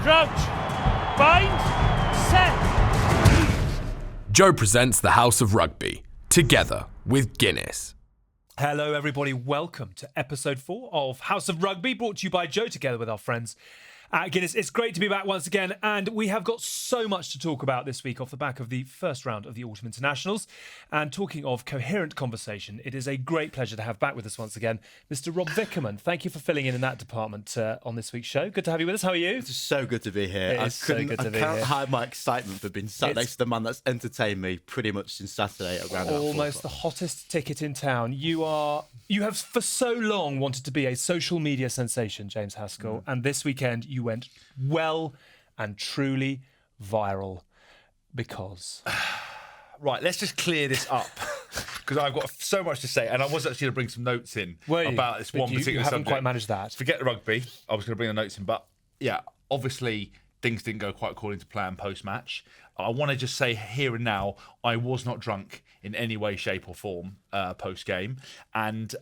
Crouch. Bind. Set. Joe presents the House of Rugby, together with Guinness. Hello everybody, welcome to episode 4 of House of Rugby, brought to you by Joe, together with our friends at Guinness. It's great to be back once again, and we have got so much to talk about this week off the back of the first round of the Autumn Internationals. And talking of coherent conversation, it is a great pleasure to have back with us once again Mr. Rob Vickerman. Thank you for filling in that department on this week's show. Good to have you with us. How are you? It's so good to be here. I can't hide my excitement for being sat next to the man that's entertained me pretty much since Saturday around almost the hottest ticket in town. You have for so long wanted to be a social media sensation, James Haskell, and this weekend you went well and truly viral because... Right, let's just clear this up because I've got so much to say, and I was actually going to bring some notes in about this one particular subject. You haven't quite managed that. Forget the rugby. I was going to bring the notes in, but yeah, obviously things didn't go quite according to plan post-match. I want to just say here and now, I was not drunk in any way, shape or form post-game, and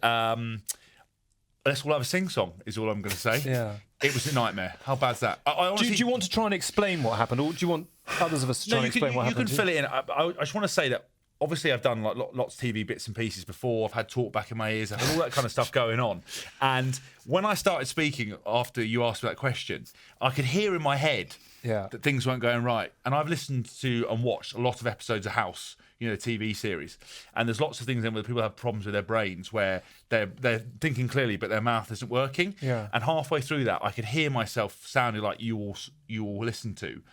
let's all have a sing-song is all I'm going to say. Yeah. It was a nightmare. How bad's that? Do you want to try and explain what happened, or do you want others of us to try and explain what happened? You can fill it in. I just want to say that obviously I've done lots of TV bits and pieces before. I've had talk back in my ears. I've had all that kind of stuff going on. And when I started speaking after you asked me that question, I could hear in my head that things weren't going right. And I've listened to and watched a lot of episodes of House, the TV series, and there's lots of things in where people have problems with their brains where they're thinking clearly but their mouth isn't working. Yeah. And halfway through that, I could hear myself sounding like you all listen to.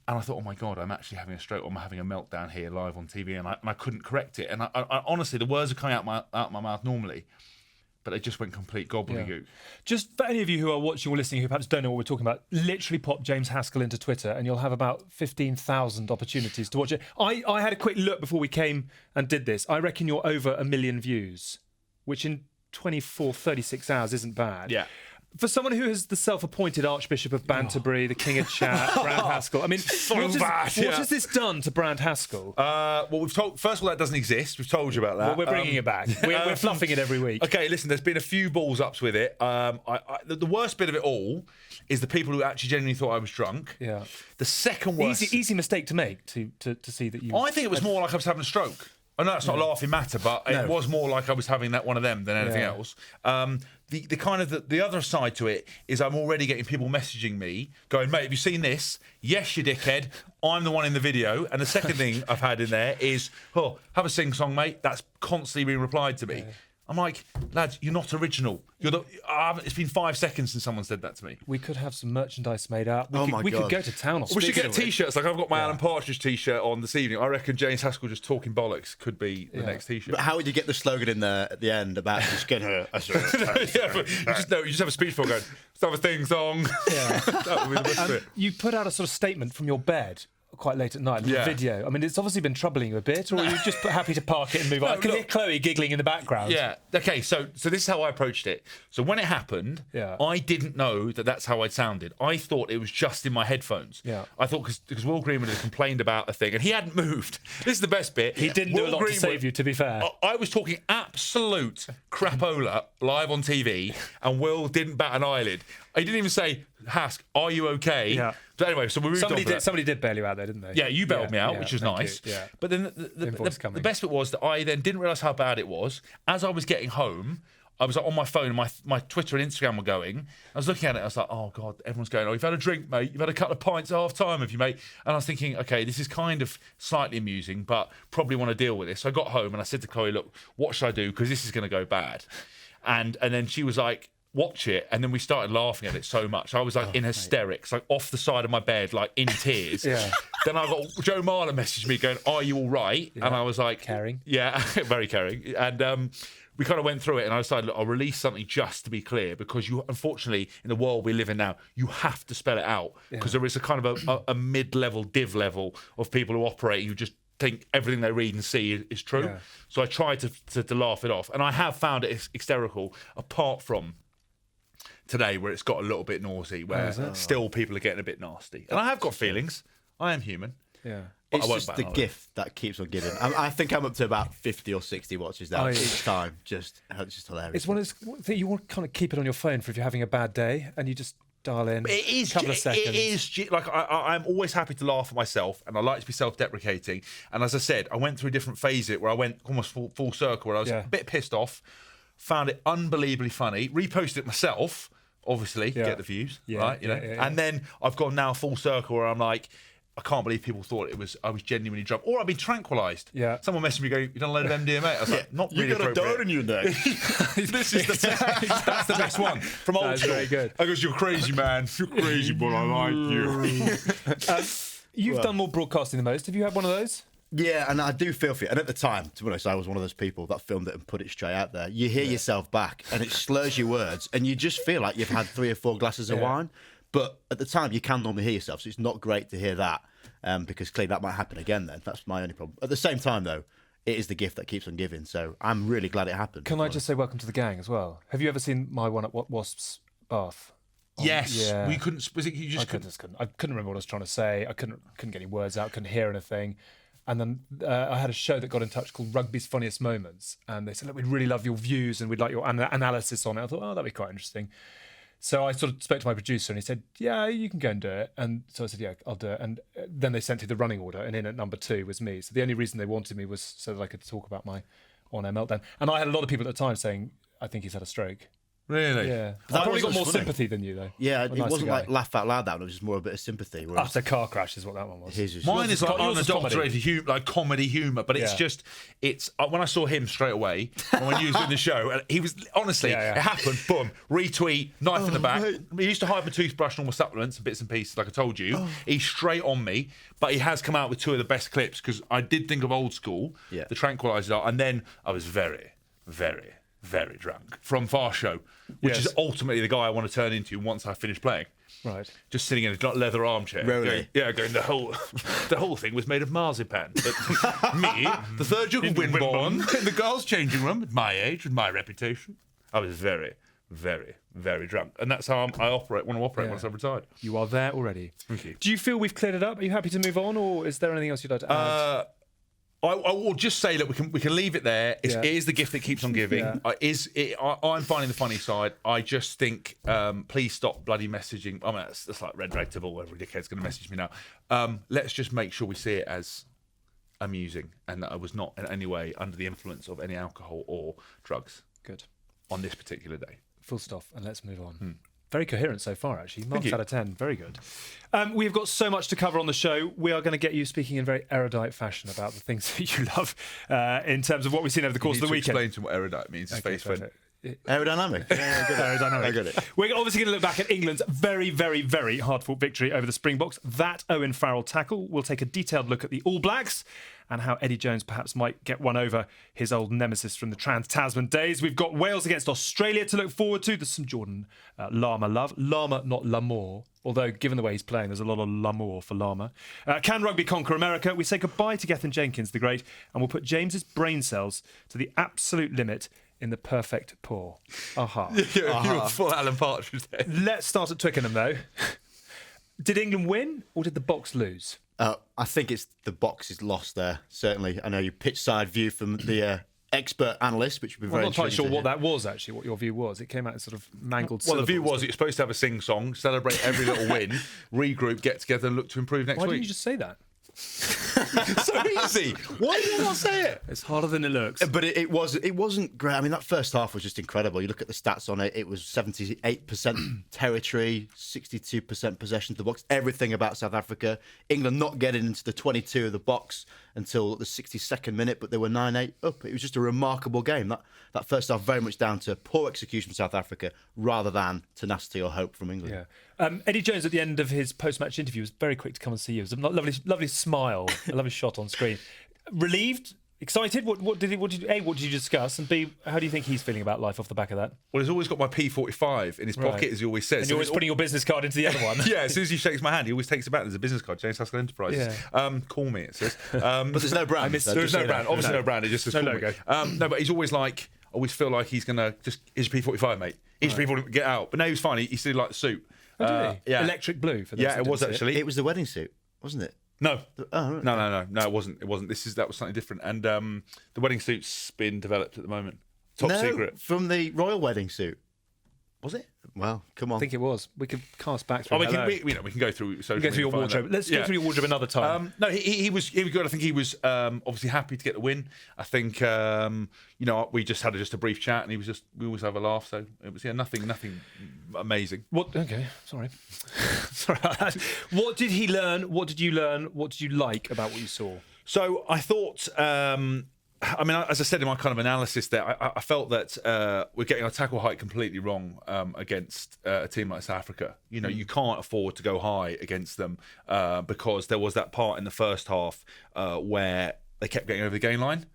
And I thought, oh my God, I'm actually having a stroke. I'm having a meltdown here live on TV, and I couldn't correct it. And I honestly, the words are coming out my mouth normally, but they just went complete gobbledygook. Yeah. Just for any of you who are watching or listening who perhaps don't know what we're talking about, literally pop James Haskell into Twitter and you'll have about 15,000 opportunities to watch it. I had a quick look before we came and did this. I reckon you're over 1 million views, which in 36 hours isn't bad. Yeah. For someone who is the self-appointed Archbishop of Banterbury, the King of Chat, Brand Haskell, I mean, what has this done to Brand Haskell? Well, we've told. First of all, that doesn't exist. We've told you about that. Well, we're bringing it back. We're fluffing it every week. Okay, listen. There's been a few balls ups with it. The worst bit of it all is the people who actually genuinely thought I was drunk. Yeah. The second worst. Easy mistake to make to see that you. I think it was more like I was having a stroke. I know it's not a laughing matter, but it was more like I was having that one of them than anything else. The kind of the other side to it is I'm already getting people messaging me going, mate, have you seen this? Yes, you dickhead. I'm the one in the video. And the second thing I've had in there is, have a sing song, mate. That's constantly being replied to me. Yeah. I'm like, lads, you're not original. It's been 5 seconds since someone said that to me. We could have some merchandise made up. We God. could go to town. We should get T-shirts. Like I've got my Alan Partridge T-shirt on this evening. I reckon James Haskell just talking bollocks could be the next T-shirt. But how would you get the slogan in there at the end about just getting her? You just have a speech for going, let's have a thing song. Yeah. That would be the best bit. You put out a sort of statement from your bed quite late at night, video. I mean, it's obviously been troubling you a bit, or are you just happy to park it and move on? I can hear Chloe giggling in the background. Yeah. Okay, so this is how I approached it. So when it happened, I didn't know that that's how I'd sounded. I thought it was just in my headphones. Yeah. I thought because Will Greenwood had complained about a thing, and he hadn't moved. This is the best bit. He didn't do a lot to save you, to be fair. I was talking absolute crapola live on TV, and Will didn't bat an eyelid. He didn't even say, Hask, are you okay? Yeah. But anyway, so we moved on. Somebody did bail you out there, didn't they? Yeah, you bailed me out, which was nice. Yeah. But then the best bit was that I then didn't realise how bad it was. As I was getting home, I was on my phone, and my Twitter and Instagram were going. I was looking at it, I was like, oh, God, everyone's going, oh, you've had a drink, mate. You've had a couple of pints at half-time, have you, mate? And I was thinking, okay, this is kind of slightly amusing, but probably want to deal with this. So I got home, and I said to Chloe, look, what should I do? Because this is going to go bad. And then she was like, watch it, and then we started laughing at it so much. I was like in hysterics, like off the side of my bed, like in tears. Then I got Joe Marler messaged me going, are you all right? And I was like, caring. Yeah, very caring. And we kind of went through it, and I decided, look, I'll release something just to be clear, because you, unfortunately, in the world we live in now, you have to spell it out, because there is a kind of a mid-level, div level of people who operate who just think everything they read and see is true. So I tried to laugh it off, and I have found it hysterical, apart from today, where it's got a little bit naughty, where still people are getting a bit nasty. And I have got feelings. I am human. Yeah. It's just the gift that keeps on giving. I think I'm up to about 50 or 60 watches now each time. It's just hilarious. It's one of those things you want to kind of keep it on your phone for if you're having a bad day, and you just dial in. It is. Couple of seconds. It is like I'm always happy to laugh at myself, and I like to be self-deprecating. And as I said, I went through a different phase of it where I went almost full circle, where I was a bit pissed off, found it unbelievably funny, reposted it myself, obviously, get the views, right? You know, and then I've gone now full circle where I'm like, I can't believe people thought I was genuinely drunk, or I've been tranquilised. Yeah. Someone messaged me, "You done a load of MDMA?" I was like, "Not really appropriate." You got a dart in your neck. This is that's the best one from old school. Very good. I goes, "You're crazy, man. You're crazy, but I like you." You've done more broadcasting than most. Have you had one of those? Yeah, and I do feel for you. And at the time, to be honest, I was one of those people that filmed it and put it straight out there. You hear yourself back, and it slurs your words, and you just feel like you've had 3 or 4 glasses of wine. But at the time, you can normally hear yourself, so it's not great to hear that, because clearly that might happen again then. That's my only problem. At the same time, though, it is the gift that keeps on giving, so I'm really glad it happened. Can I just say welcome to the gang as well? Have you ever seen my one at Wasp's Bath? Yes, we couldn't. Was it you just couldn't? I couldn't remember what I was trying to say. I couldn't get any words out. Couldn't hear anything. And then I had a show that got in touch called Rugby's Funniest Moments, and they said, "Look, we'd really love your views and we'd like your analysis on it." I thought, "Oh, that'd be quite interesting." So I sort of spoke to my producer, and he said, "Yeah, you can go and do it." And so I said, "Yeah, I'll do it." And then they sent through the running order, and in at number 2 was me. So the only reason they wanted me was so that I could talk about my on-air meltdown. And I had a lot of people at the time saying, "I think he's had a stroke." Really? Yeah. I probably got more sympathy than you, though. Yeah, it wasn't like laugh out loud, that one. It was just more a bit of sympathy. Utter car crash is what that one was. Mine is like unadulterated humour, like comedy humour, but it's just, when I saw him straight away, when he was doing the show, and he was, honestly, it happened, boom, retweet, knife in the back. Mate. He used to hide my toothbrush and all my supplements and bits and pieces, like I told you. He's straight on me, but he has come out with 2 of the best clips, because I did think of old school, the tranquilizer, and then I was very, very, very drunk from Far Show, which is ultimately the guy I want to turn into once I finish playing. Right. Just sitting in a leather armchair. Really? Going the whole thing was made of marzipan. But me, the 3rd Duke of Winborn, in the girls' changing room, at my age, with my reputation, I was very, very, very drunk. And that's how I want to operate once I've retired. You are there already. Thank you. Do you feel we've cleared it up? Are you happy to move on, or is there anything else you'd like to add? I will just say that we can leave it there. It is the gift that keeps on giving. I'm finding the funny side. I just think, please stop bloody messaging. I mean, that's like red rag to whatever dickhead's going to message me now. Let's just make sure we see it as amusing, and that I was not in any way under the influence of any alcohol or drugs. Good. On this particular day. Full stop, and let's move on. Very coherent so far, actually. Marks out of 10. Very good. We've got so much to cover on the show. We are going to get you speaking in very erudite fashion about the things that you love in terms of what we've seen over the course of the weekend. Explain to him what erudite means. Okay, Aerodynamic. Aerodynamic. I got it. We're obviously going to look back at England's very, very, very hard-fought victory over the Springboks. That Owen Farrell tackle. We'll take a detailed look at the All Blacks and how Eddie Jones perhaps might get one over his old nemesis from the Trans-Tasman days. We've got Wales against Australia to look forward to. There's some Jordan Lama love. Lama, not Lamour. Although, given the way he's playing, there's a lot of Lamour for Lama. Can rugby conquer America? We say goodbye to Gethin Jenkins, the great, and we'll put James's brain cells to the absolute limit in the perfect pour. You're full Alan Partridge there. Let's start at Twickenham, though. Did England win, or did the Box lose? I think it's the Box is lost there, certainly. I know your pitch side view from the expert analyst, which would be very interesting. I'm not quite sure what that was, actually, what your view was. It came out in sort of mangled syllables. Well, the view was you're supposed to have a sing-song, celebrate every little win, regroup, get together and look to improve next week. Why didn't you just say that? So easy. Why did you not say it? It's harder than it looks. But it wasn't great. I mean, that first half was just incredible. You look at the stats on it. It was 78% territory, 62% possession to the box. Everything about South Africa. England not getting into the 22 of the box until the 62nd minute, but they were 9-8 up. It was just a remarkable game. That first half very much down to poor execution from South Africa rather than tenacity or hope from England. Yeah. Eddie Jones at the end of his post-match interview was very quick to come and see you. It was a lovely smile, a lovely shot on screen. Relieved? Excited? What did you discuss? And B, how do you think he's feeling about life off the back of that? Well, he's always got my P45 in his pocket, as he always says. And you're always putting your business card into the other one. Yeah, as soon as he shakes my hand, he always takes it back. There's a business card, James Haskell Enterprises. Yeah. Call me, it says. But there's no brand. There's no brand. Obviously no brand. It just says no call logo. Me. No, but he's always like, I always feel like he's going to just, here's your P45, mate. Here's your P45, get out. But no, he was fine. He still liked the suit. Oh, did he? Yeah. Electric blue. For those yeah, it was actually. It was the wedding suit, wasn't it? No. Oh, right. No, it wasn't. That was something different. And the wedding suit's been developed at the moment. Top secret. From the royal wedding suit. Was it? Well, come on. I think it was. We could cast back through. We can go through. So go through your wardrobe. Let's go through your wardrobe another time. No, he was good. I think he was obviously happy to get the win. I think we just had a brief chat, and we always have a laugh. So it was nothing amazing. What? Okay, sorry. Sorry about that. What did he learn? What did you learn? What did you like about what you saw? So I thought. As I said in my kind of analysis there, I felt that we're getting our tackle height completely wrong against a team like South Africa. You can't afford to go high against them because there was that part in the first half where they kept getting over the gain line.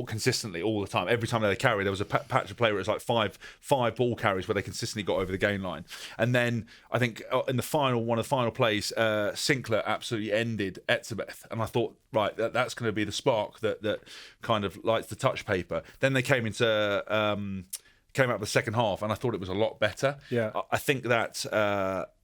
Consistently all the time. Every time they carry, there was a patch of play where it was like five ball carries where they consistently got over the gain line. And then I think in one of the final plays, Sinclair absolutely ended Etzebeth, and I thought, right, that's going to be the spark that kind of lights the touch paper. Then they came out of the second half, and I thought it was a lot better. Yeah, I think that.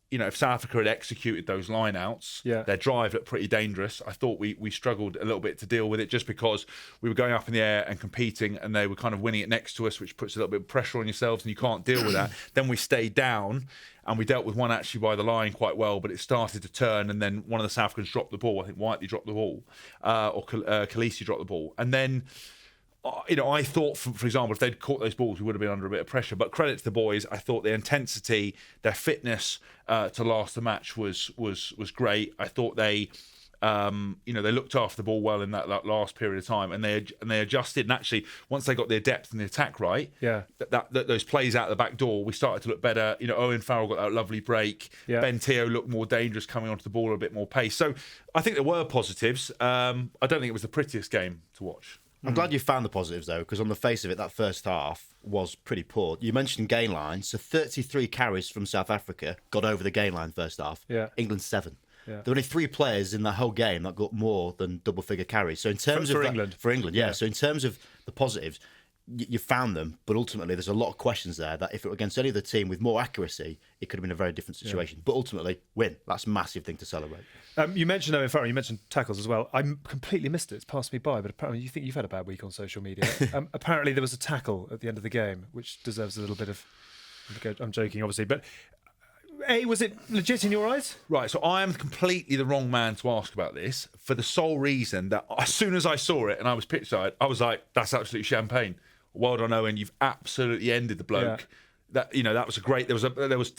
If South Africa had executed those line-outs, their drive looked pretty dangerous. I thought we struggled a little bit to deal with it just because we were going up in the air and competing, and they were kind of winning it next to us, which puts a little bit of pressure on yourselves, and you can't deal with that. Then we stayed down, and we dealt with one actually by the line quite well, but it started to turn, and then one of the South Africans dropped the ball. I think Whiteley dropped the ball, or Khaleesi dropped the ball. And then... I thought, for example, if they'd caught those balls, we would have been under a bit of pressure. But credit to the boys, I thought their intensity, their fitness to last the match was great. I thought they looked after the ball well in that last period of time, and they adjusted. And actually, once they got their depth and the attack right, that those plays out the back door, we started to look better. Owen Farrell got that lovely break. Yeah. Ben Teo looked more dangerous coming onto the ball, a bit more pace. So I think there were positives. I don't think it was the prettiest game to watch. I'm glad you found the positives, though, because on the face of it, that first half was pretty poor. You mentioned gain line, so 33 carries from South Africa got over the gain line first half. Yeah. England 7. Yeah. There were only 3 players in that whole game that got more than double-figure carries. So in terms for of England, for England, yeah. So in terms of the positives, you found them, but ultimately there's a lot of questions there that if it were against any other team with more accuracy, it could have been a very different situation. But ultimately, win. That's a massive thing to celebrate. You mentioned Owen Farrell, you mentioned tackles as well. I completely missed it. It's passed me by, but apparently you think you've had a bad week on social media. Apparently there was a tackle at the end of the game, which deserves a little bit of... I'm joking, obviously, but... was it legit in your eyes? Right, so I am completely the wrong man to ask about this for the sole reason that as soon as I saw it and I was pitchside, I was like, that's absolutely champagne. Well done, Owen. You've absolutely ended the bloke. Yeah. That was a great. There was.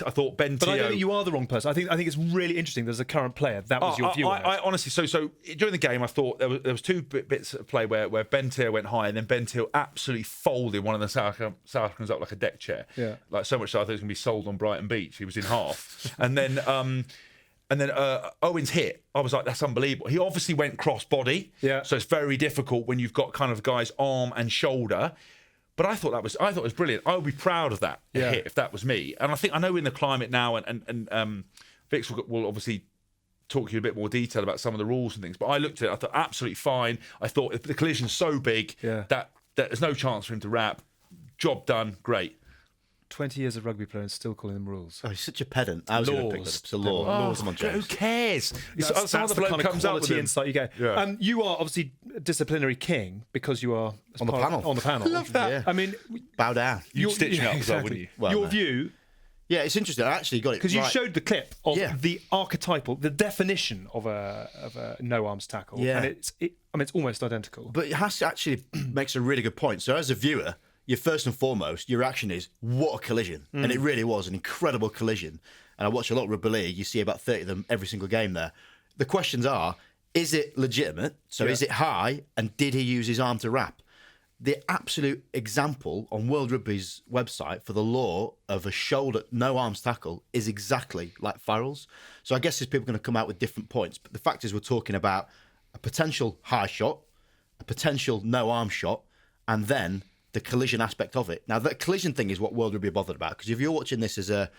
I thought Ben Teo. But I don't think you are the wrong person. I think it's really interesting. There's a current player. That was your view. I honestly. So during the game, I thought there was 2 bits of play where Ben Teo went high, and then Ben Teo absolutely folded one of the South Africans up like a deck chair. Yeah. Like so much so I thought it was going to be sold on Brighton Beach. He was in half, and then Owen's hit. I was like, that's unbelievable. He obviously went cross body. Yeah. So it's very difficult when you've got kind of guys arm and shoulder. But I thought it was brilliant. I would be proud of that hit if that was me. And I know in the climate now, and Vix will obviously talk to you a bit more detail about some of the rules and things. But I looked at it, I thought absolutely fine. I thought the collision's so big that there's no chance for him to wrap. Job done, great. 20 years of rugby player and still calling them rules. Oh, he's such a pedant. I was going to pick that up. It's a law. Laws. Come on, James. Who cares? That's the kind of quality insight you get. Yeah. You are obviously disciplinary king because you are on the panel. On the panel. Love that. Yeah. I mean, bow down. You'd stitch me up as well, wouldn't you? Well, your no. view. Yeah, it's interesting. I actually got it Because you showed the clip of the archetypal, the definition of a no arms tackle, and it's almost identical. But it has to actually makes a really good point. So as a viewer, first and foremost, your reaction is, what a collision. And it really was an incredible collision. And I watch a lot of rugby league. You see about 30 of them every single game there. The questions are, is it legitimate? So is it high? And did he use his arm to wrap? The absolute example on World Rugby's website for the law of a shoulder, no arms tackle is exactly like Farrell's. So I guess there's people going to come out with different points. But the fact is we're talking about a potential high shot, a potential no arm shot, and then the collision aspect of it. Now, that collision thing is what World Rugby are bothered about, because if you're watching this as a,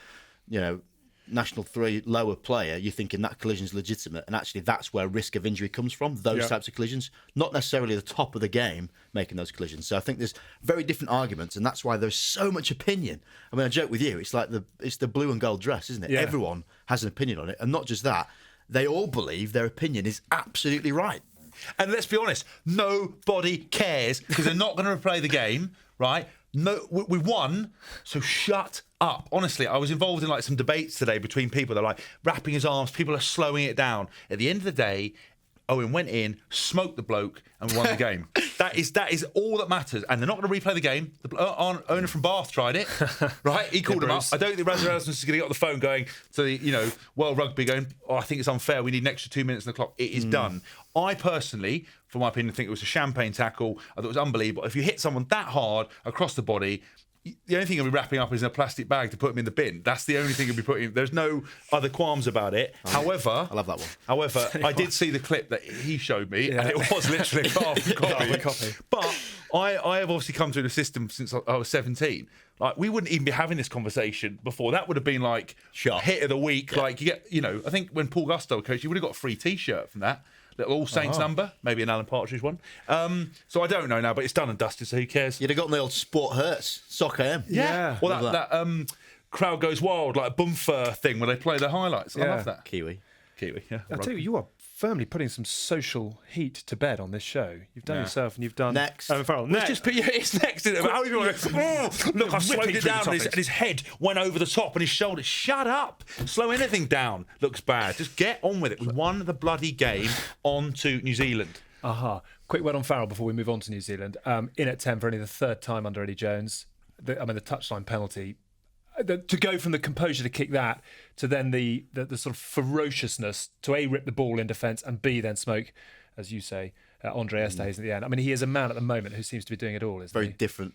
National 3 lower player, you're thinking that collision's legitimate, and actually that's where risk of injury comes from, those types of collisions, not necessarily the top of the game making those collisions. So I think there's very different arguments, and that's why there's so much opinion. I mean, I joke with you, it's like it's the blue and gold dress, isn't it? Yeah. Everyone has an opinion on it, and not just that, they all believe their opinion is absolutely right. And let's be honest, nobody cares because they're not going to replay the game, right? No, we won, so shut up. Honestly, I was involved in like some debates today between people. They're like wrapping his arms. People are slowing it down. At the end of the day, Owen went in, smoked the bloke, and won the game. That is all that matters. And they're not going to replay the game. The owner from Bath tried it, right? He called him up. I don't think Razor Erasmus is going to get on the phone going to the World Rugby going, I think it's unfair. We need an extra 2 minutes on the clock. It is done. I personally, for my opinion, think it was a champagne tackle. I thought it was unbelievable. If you hit someone that hard across the body, the only thing you'll be wrapping up is in a plastic bag to put them in the bin. That's the only thing you'll be putting. There's no other qualms about it. However, I love that one. However, I did see the clip that he showed me, and it was literally a copy. But I have obviously come through the system since I was 17. Like, we wouldn't even be having this conversation before. That would have been like hit of the week. Yeah. Like, you get, I think when Paul Gusto coached, you would have got a free T-shirt from that. Little All Saints number, maybe an Alan Partridge one. So I don't know now, but it's done and dusted, so who cares? You'd have gotten the old Sport Hurts, Soccer M. Yeah. Well, that crowd goes wild, like a bumfer thing where they play their highlights. I love that. Kiwi, yeah. I'll tell you are firmly putting some social heat to bed on this show. You've done yourself and you've done... Next. Owen Farrell, next. It's next. Isn't it? How do you want to look, I slowed it down and his head went over the top and his shoulders. Shut up. Slow anything down. Looks bad. Just get on with it. We won the bloody game on to New Zealand. Quick word on Farrell before we move on to New Zealand. In at 10 for only the third time under Eddie Jones. The touchline penalty. To go from the composure to kick that to then the sort of ferociousness to A, rip the ball in defence and B, then smoke, as you say, Andre Estays at the end. I mean, he is a man at the moment who seems to be doing it all, isn't Very he? different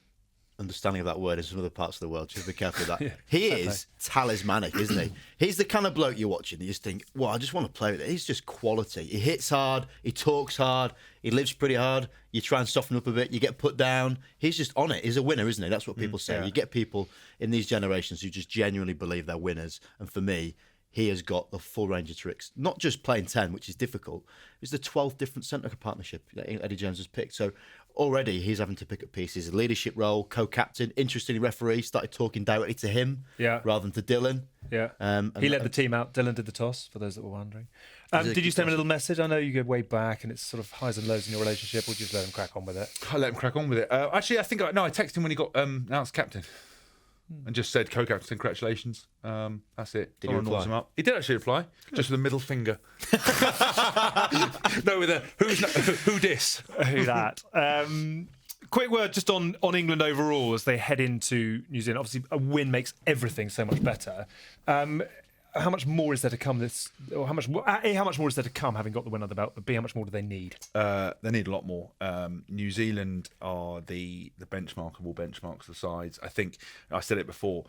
understanding of that word in some other parts of the world. Just be careful with that. He is talismanic, isn't he? He's the kind of bloke you're watching and you just think, well, I just want to play with it. He's just quality. He hits hard, he talks hard, he lives pretty hard. You try and soften up a bit, you get put down. He's just on it. He's a winner, isn't he? That's what people say. You get people in these generations who just genuinely believe they're winners. And for me, he has got the full range of tricks. Not just playing 10, which is difficult. It's the 12th different centre partnership that Eddie Jones has picked. So already he's having to pick up pieces. A leadership role, co-captain. Interestingly, referee started talking directly to him rather than to Dylan. Yeah. He led the team out. Dylan did the toss, for those that were wondering. Did you send him a little message? I know you go way back and it's sort of highs and lows in your relationship, or just let him crack on with it? I let him crack on with it. Actually, I texted him when he got announced captain. And just said, co-captain, congratulations. That's it. Did he reply? Him up. He did actually reply, just with a middle finger. No, with a who dis? Who that? Quick word just on England overall as they head into New Zealand. Obviously, a win makes everything so much better. How much more is there to come? How much more is there to come, having got the win under the belt? But B, how much more do they need? They need a lot more. New Zealand are the benchmark of all benchmarks of the sides. I think I said it before.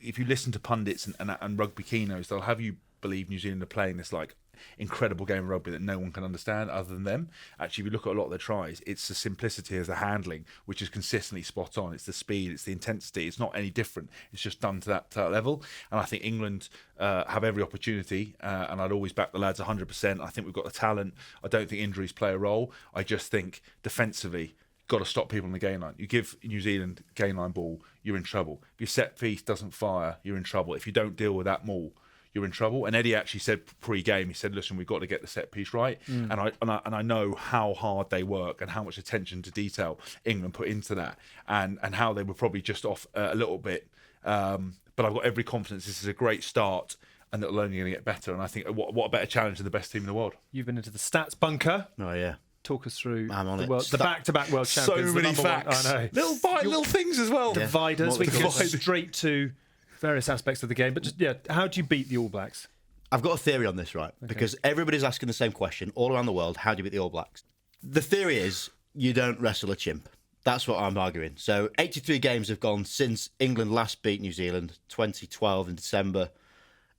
If you listen to pundits and rugby keynotes, they'll have you believe New Zealand are playing this like incredible game of rugby that no one can understand other than them. Actually, if you look at a lot of their tries, it's the simplicity as the handling, which is consistently spot on. It's the speed, it's the intensity. It's not any different. It's just done to that level. And I think England have every opportunity, and I'd always back the lads 100%. I think we've got the talent. I don't think injuries play a role. I just think defensively, got to stop people on the gain line. You give New Zealand gain line ball, you're in trouble. If your set piece doesn't fire, you're in trouble. If you don't deal with that maul, you're in trouble. And Eddie actually said pre-game, he said, listen, we've got to get the set piece right. And I know how hard they work and how much attention to detail England put into that, and how they were probably just off a little bit. But I've got every confidence this is a great start and that they're only going to get better. And I think what a better challenge than the best team in the world. You've been into the stats bunker. Oh, yeah. Talk us through the back-to-back world champions. So many facts. I know. Little things as well. Dividers. We can go straight to various aspects of the game. But just, how do you beat the All Blacks? I've got a theory on this, right? Okay. Because everybody's asking the same question all around the world. How do you beat the All Blacks? The theory is you don't wrestle a chimp. That's what I'm arguing. So 83 games have gone since England last beat New Zealand, 2012 in December.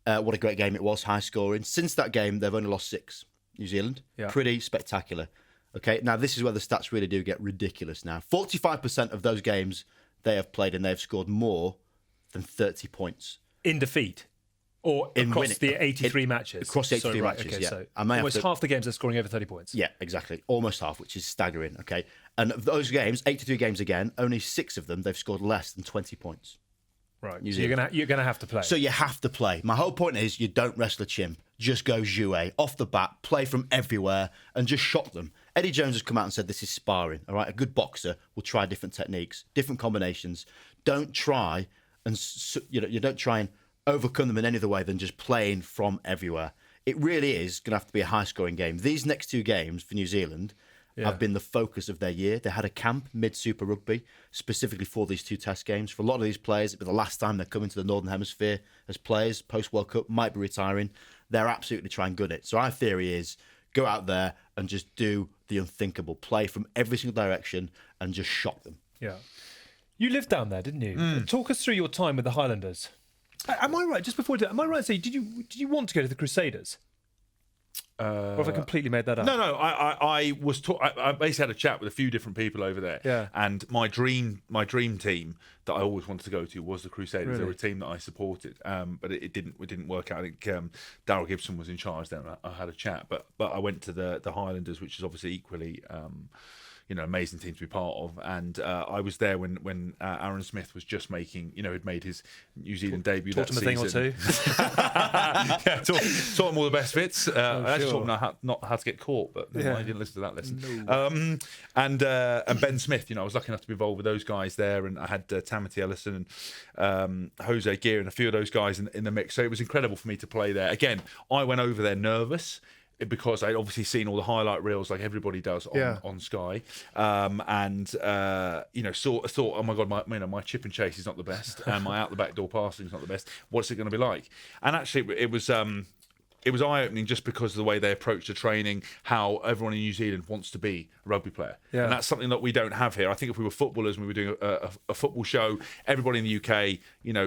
What a great game it was, high scoring. Since that game, they've only lost 6. New Zealand. Yeah. Pretty spectacular. Okay, now this is where the stats really do get ridiculous now. 45% of those games they have played and they've scored more than 30 points. In defeat? Or across the 83 matches? Across the 83 matches, okay, yeah. So almost half the games they're scoring over 30 points. Yeah, exactly. Almost half, which is staggering, okay? And of those games, 83 games again, only 6 of them, they've scored less than 20 points. Right, so you're gonna have to play. So you have to play. My whole point is you don't wrestle a chimp. Just go jouet, off the bat, play from everywhere, and just shock them. Eddie Jones has come out and said this is sparring, all right? A good boxer will try different techniques, different combinations. Don't try and you don't try and overcome them in any other way than just playing from everywhere. It really is going to have to be a high-scoring game. These next 2 games for New Zealand have been the focus of their year. They had a camp mid-Super Rugby specifically for these 2 test games. For a lot of these players, it'll be the last time they're coming to the Northern Hemisphere as players. Post-World Cup, might be retiring. They're absolutely trying good at it. So our theory is go out there and just do the unthinkable. Play from every single direction and just shock them. Yeah. You lived down there, didn't you? Talk us through your time with the Highlanders. Am I right? Just before I do, am I right to say, did you want to go to the Crusaders? Or have I completely made that up? No. I basically had a chat with a few different people over there. Yeah. And my dream team that I always wanted to go to was the Crusaders. Really? They were a team that I supported. But it didn't work out. I think Darryl Gibson was in charge then. I had a chat, but I went to the Highlanders, which is obviously equally amazing team to be part of. And I was there when Aaron Smith was just making, had made his New Zealand debut that season. Taught him a thing or two. Yeah, taught him all the best bits. I actually taught him not how to get caught, but I didn't listen to that lesson. No. And Ben Smith, I was lucky enough to be involved with those guys there, and I had Tamati Ellison and Jose Gear and a few of those guys in the mix. So it was incredible for me to play there. Again, I went over there nervous, because I'd obviously seen all the highlight reels like everybody does on Sky, and thought, oh my god, my chip and chase is not the best, and my out the back door passing is not the best. What's it going to be like? And actually, it was eye-opening just because of the way they approach the training, how everyone in New Zealand wants to be a rugby player. Yeah. And that's something that we don't have here. I think if we were footballers and we were doing a football show, everybody in the UK,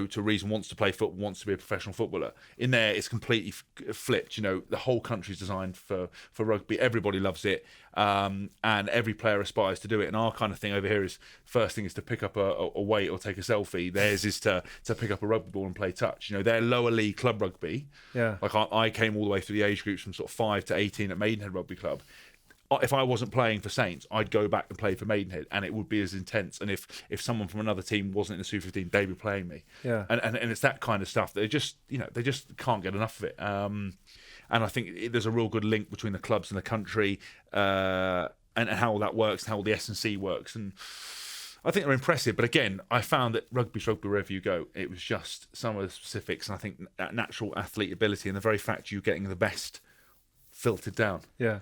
to a reason, wants to play football, wants to be a professional footballer. In there, it's completely flipped. The whole country's designed for rugby. Everybody loves it. And every player aspires to do it. And our kind of thing over here is, first thing is to pick up a weight or take a selfie. Theirs is to pick up a rugby ball and play touch. They're lower league club rugby. Yeah. Like I came all the way through the age groups from sort of 5 to 18 at Maidenhead Rugby Club. If I wasn't playing for Saints, I'd go back and play for Maidenhead, and it would be as intense. And if someone from another team wasn't in the Super 15, they'd be playing me. Yeah. And it's that kind of stuff. They just can't get enough of it. And I think there's a real good link between the clubs and the country, and how that works, and how the S&C works. And I think they're impressive. But again, I found that rugby's rugby wherever you go. It was just some of the specifics, and I think that natural athlete ability and the very fact you getting the best filtered down. Yeah.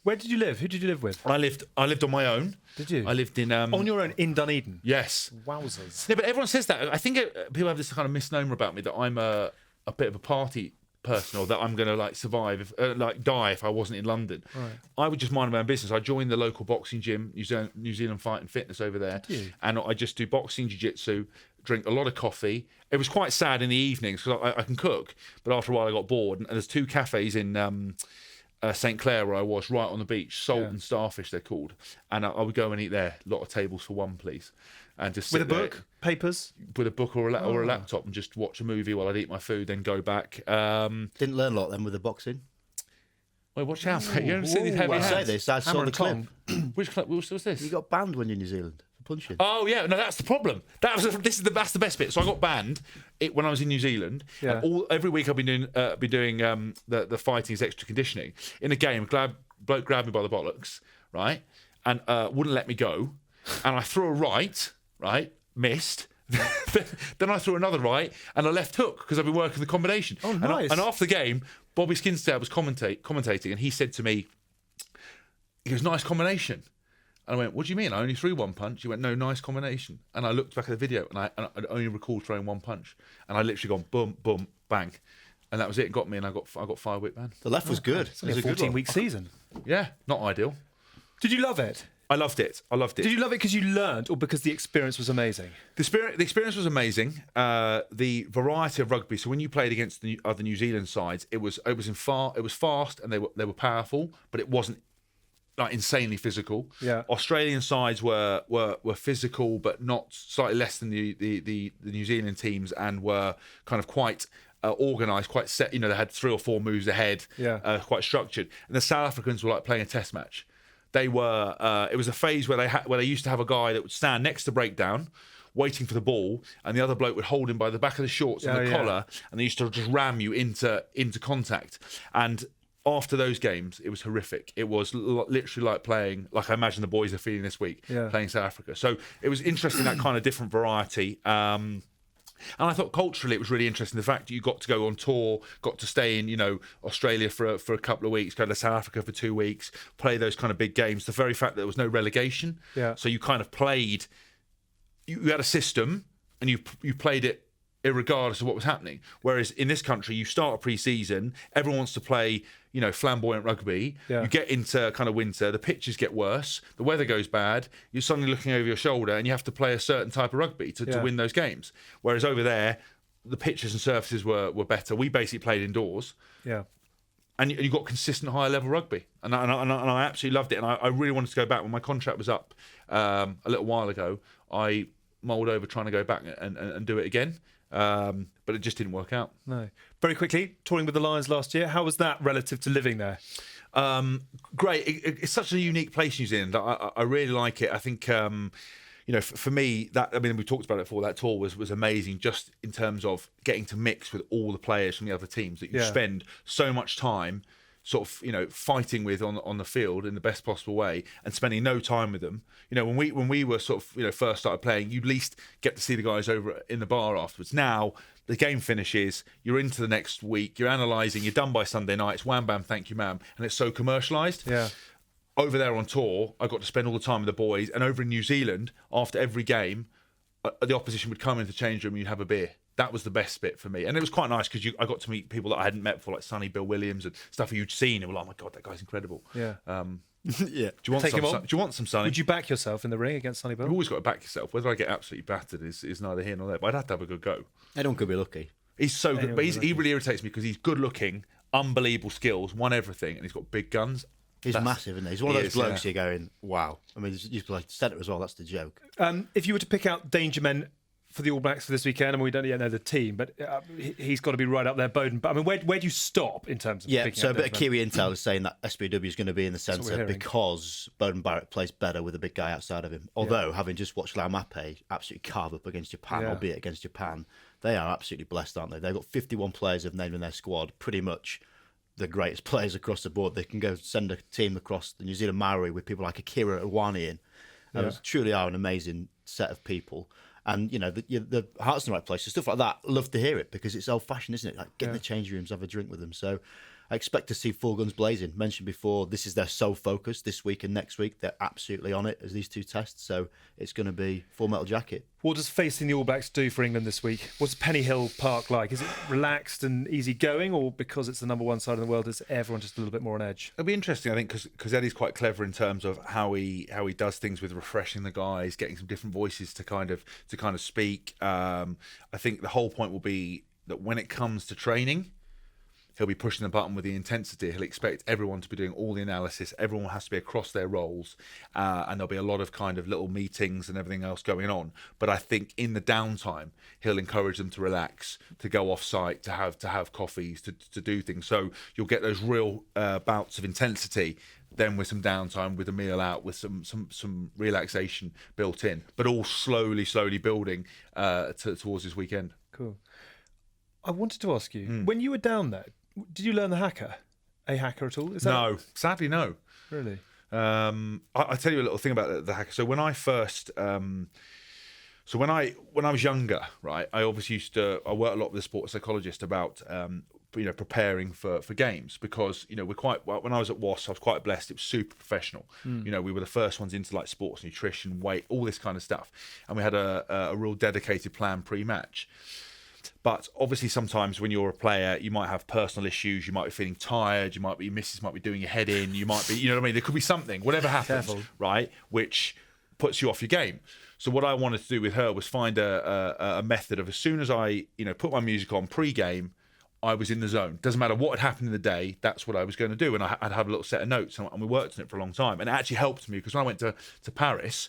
Where did you live? Who did you live with? I lived on my own. Did you? I lived in on your own in Dunedin. Yes. Wowzers. Yeah, but everyone says that. I think people have this kind of misnomer about me that I'm a bit of a party person, or that I'm going to survive, die if I wasn't in London. Right. I would just mind my own business. I joined the local boxing gym, New Zealand Fight and Fitness over there. Did you? And I just do boxing, jiu-jitsu, drink a lot of coffee. It was quite sad in the evenings because I can cook, but after a while I got bored. And there's 2 cafes in St Clair where I was, right on the beach, Salt and Starfish they're called, and I would go and eat there. A lot of tables for one, please, and just sit with a book, papers, with a book or a laptop, and just watch a movie while I'd eat my food, then go back. Didn't learn a lot then with the boxing. Wait, watch out, mate! You haven't seen these heavy hands. I say this. I saw the clip. Which clip? What was this? You got banned when you're in New Zealand for punching. Oh yeah, no, that's the problem. That's the best bit. So I got banned when I was in New Zealand. Yeah. And every week I've been doing the fighting's extra conditioning. In a game, bloke grabbed me by the bollocks, right, and wouldn't let me go, and I threw a right, missed. Then I threw another right and a left hook because I've been working the combination. Oh, nice. And after the game, Bobby Skinstad was commentating, and he said to me, "It was nice combination." And I went, "What do you mean? I only threw one punch." He went, "No, nice combination." And I looked back at the video, and I only recalled throwing one punch, and I literally gone boom, boom, bang, and that was it. It got me, and I got 5-week ban. The left was good. It's only a 14-week season. Yeah, not ideal. Did you love it? I loved it. Did you love it because you learned, or because the experience was amazing? The experience was amazing. The variety of rugby. So when you played against the other New Zealand sides, it was fast, and they were powerful, but it wasn't insanely physical. Yeah. Australian sides were physical, but not slightly less than the New Zealand teams, and were kind of quite organised, quite set. They had 3 or 4 moves ahead. Yeah. Quite structured. And the South Africans were like playing a test match. They were. It was a phase where they used to have a guy that would stand next to breakdown, waiting for the ball, and the other bloke would hold him by the back of the shorts and the collar, and they used to just ram you into contact. And after those games, it was horrific. It was literally like playing, like I imagine the boys are feeling this week, playing South Africa. So it was interesting, that kind of different variety. And I thought culturally it was really interesting. The fact that you got to go on tour, got to stay in, Australia for a couple of weeks, go to South Africa for 2 weeks, play those kind of big games. The very fact that there was no relegation. Yeah. So you kind of played, you had a system and you played it irregardless of what was happening. Whereas in this country, you start a pre-season, everyone wants to play, flamboyant rugby. Yeah. You get into kind of winter, the pitches get worse, the weather goes bad, you're suddenly looking over your shoulder and you have to play a certain type of rugby to win those games. Whereas over there, the pitches and surfaces were better. We basically played indoors. Yeah. And you got consistent higher level rugby. And I absolutely loved it. And I really wanted to go back. When my contract was up a little while ago, I mulled over trying to go back and do it again. But it just didn't work out. No. Very quickly, touring with the Lions last year. How was that relative to living there? Great. It's such a unique place, New Zealand. I really like it. I think, for me, we talked about it before, that tour was amazing just in terms of getting to mix with all the players from the other teams that you spend so much time sort of, fighting with on the field in the best possible way and spending no time with them. When we were sort of, first started playing, you at least get to see the guys over in the bar afterwards. Now, the game finishes, you're into the next week, you're analysing, you're done by Sunday night, it's wham, bam, thank you, ma'am. And it's so commercialised. Yeah. Over there on tour, I got to spend all the time with the boys. And over in New Zealand, after every game, the opposition would come into the change room and you'd have a beer. That was the best bit for me. And it was quite nice because I got to meet people that I hadn't met before, like Sonny Bill Williams and stuff you'd seen. And were like, oh my God, that guy's incredible. Yeah. Yeah. Do you want some Sonny? Would you back yourself in the ring against Sonny Bill? You've always got to back yourself. Whether I get absolutely battered is neither here nor there. But I'd have to have a good go. Anyone could be lucky. He's so good. But he really irritates me because he's good looking, unbelievable skills, won everything, and he's got big guns. He's massive, isn't he? He's one of those blokes you're going, wow. I mean, he's like centre as well. That's the joke. If you were to pick out danger men for the All Blacks for this weekend, we don't yet know the team, but he's got to be right up there, Bowden. But I mean, where do you stop in terms of picking so out a bit of danger men? Kiwi intel is saying that SBW is going to be in the centre because Bowden Barrett plays better with a big guy outside of him. Although, having just watched Laumape absolutely carve up against Japan, albeit against Japan, they are absolutely blessed, aren't they? They've got 51 players they've named in their squad, pretty much the greatest players across the board. They can go send a team across the New Zealand Maori with people like Akira Iwani in. They truly are an amazing set of people. And, the heart's in the right place. So stuff like that, love to hear it because it's old-fashioned, isn't it? Like, get in the change rooms, have a drink with them. So I expect to see full guns blazing. Mentioned before, this is their sole focus this week and next week. They're absolutely on it as these two tests. So it's going to be full metal jacket. What does facing the All Blacks do for England this week? What's Penny Hill Park like? Is it relaxed and easy going, or because it's the number one side in the world, is everyone just a little bit more on edge? It'll be interesting, I think, because Eddie's quite clever in terms of how he does things with refreshing the guys, getting some different voices to kind of speak. I think the whole point will be that when it comes to training, he'll be pushing the button with the intensity. He'll expect everyone to be doing all the analysis. Everyone has to be across their roles. And there'll be a lot of kind of little meetings and everything else going on. But I think in the downtime, he'll encourage them to relax, to go off site, to have coffees, to do things. So you'll get those real bouts of intensity, then with some downtime, with a meal out, with some relaxation built in, but all slowly building towards this weekend. Cool. I wanted to ask you, when you were down there, did you learn a hacker at all? No, sadly no. Really? I'll tell you a little thing about the hacker. So when I first, when I was younger, right, I obviously I worked a lot with a sports psychologist about, preparing for games because, when I was at WAS, I was quite blessed. It was super professional. We were the first ones into like sports nutrition, weight, all this kind of stuff. And we had a real dedicated plan pre-match. But obviously sometimes when you're a player, you might have personal issues, you might be feeling tired, your missus might be doing your head in, you might be, there could be something, whatever happens, right, which puts you off your game. So what I wanted to do with her was find a method of as soon as I, put my music on pre-game, I was in the zone. Doesn't matter what had happened in the day, that's what I was going to do. And I'd have a little set of notes and we worked on it for a long time. And it actually helped me because when I went to Paris,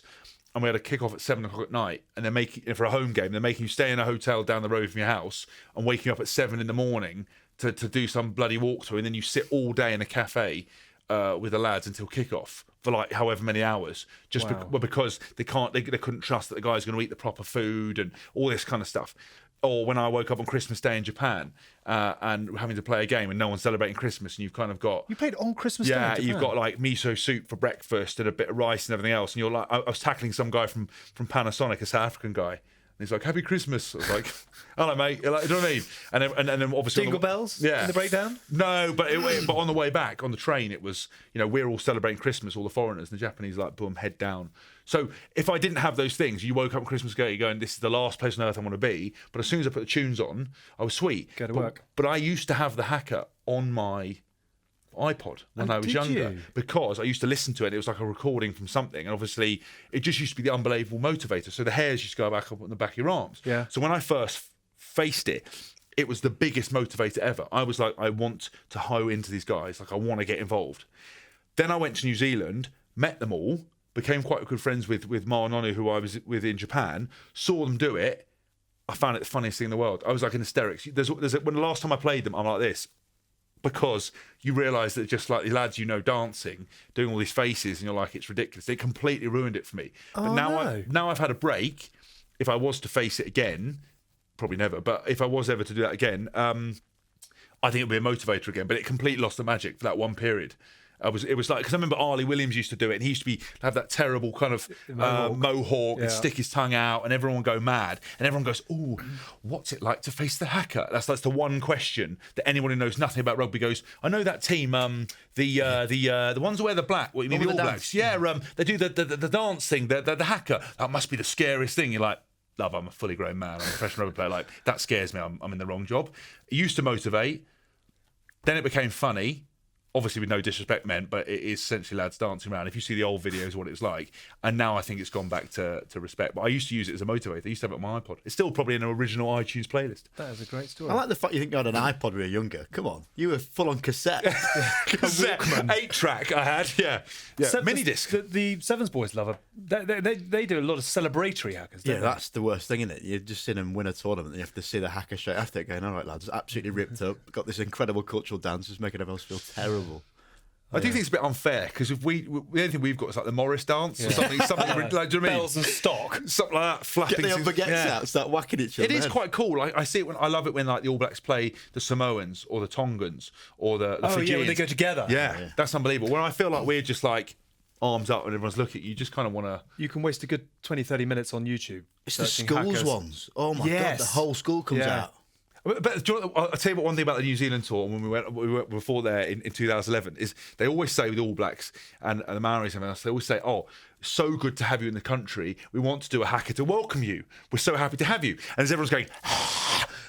and we had a kick-off at 7 o'clock at night, and they're making, for a home game, they're making you stay in a hotel down the road from your house and waking up at 7 in the morning to do some bloody walkthrough, and then you sit all day in a cafe with the lads until kick-off for like however many hours, just because they couldn't trust that the guy's going to eat the proper food and all this kind of stuff. Or when I woke up on Christmas Day in Japan and having to play a game and no one's celebrating Christmas, and you've kind of got... You played on Christmas Day in Japan? You've got like miso soup for breakfast and a bit of rice and everything else. And you're like... I was tackling some guy from Panasonic, a South African guy. he's like, "Happy Christmas." I was like, "Hello, mate." Like, do you know what I mean? And then obviously Jingle bells in the breakdown? No, but but on the way back on the train, it was, we're all celebrating Christmas, all the foreigners, and the Japanese like, boom, head down. So if I didn't have those things, you woke up on Christmas Day going, "This is the last place on earth I want to be." But as soon as I put the tunes on, I was sweet. Go to work. But I used to have the Hacker on my iPod when I was younger, because I used to listen to it. It was like a recording from something, and obviously it just used to be the unbelievable motivator. So the hairs used to go back up on the back of your arms. Yeah. So when I first faced it, it was the biggest motivator ever. I was like, I want to hoe into these guys. Like, I want to get involved. Then I went to New Zealand, met them all, became quite good friends with Ma and Nonu, who I was with in Japan. Saw them do it. I found it the funniest thing in the world. I was like in hysterics. When the last time I played them, I'm like this. Because you realise that just like the lads dancing, doing all these faces, and you're like, it's ridiculous. It completely ruined it for me. But now I've had a break. If I was to face it again, probably never, but if I was ever to do that again, I think it would be a motivator again. But it completely lost the magic for that one period. It was like, because I remember Arlie Williams used to do it, and he used to have that terrible kind of mohawk and stick his tongue out, and everyone would go mad, and everyone goes, "Oh, what's it like to face the Hacker?" That's the one question that anyone who knows nothing about rugby goes, "I know that team, the ones who wear the black. What you mean, the All Blacks? Yeah, they do the dance thing, the Hacker. That must be the scariest thing." You're like, "Love, I'm a fully grown man. I'm a professional rugby player. Like, that scares me. I'm in the wrong job." It used to motivate. Then it became funny. Obviously, with no disrespect meant, but it is essentially lads dancing around. If you see the old videos, what it's like, and now I think it's gone back to respect. But I used to use it as a motivator. I used to have it on my iPod. It's still probably in an original iTunes playlist. That is a great story. I like the fact you think you had an iPod when you were younger. Come on, you were full on cassette. Cassette, 8-track I had. Yeah. Mini disc. The Sevens boys love it. They do a lot of celebratory hackers. Don't they? That's the worst thing, isn't it? You just see them win a tournament, and you have to see the Hacker straight after it, going, "All right, lads, absolutely ripped up. Got this incredible cultural dance, just making everyone else feel terrible." I do think it's a bit unfair, because if the only thing we've got is like the Morris dance or something like, do you know what I mean? Bells and stock, something like that, flapping. Get the baguettes out, start whacking each other. It is quite cool. I see it I love it when like the All Blacks play the Samoans or the Tongans or the Fijians. When they go together. Yeah, that's unbelievable. When I feel like we're just like arms up and everyone's looking, you just kind of want to. You can waste a good 20-30 minutes on YouTube. It's the schools ones. Oh my God, the whole school comes out. But I'll tell you one thing about the New Zealand tour when we went before there in 2011 is they always say with the All Blacks and the Maoris and us, they always say, "Oh, so good to have you in the country. We want to do a Hacker to welcome you. We're so happy to have you." And as everyone's going,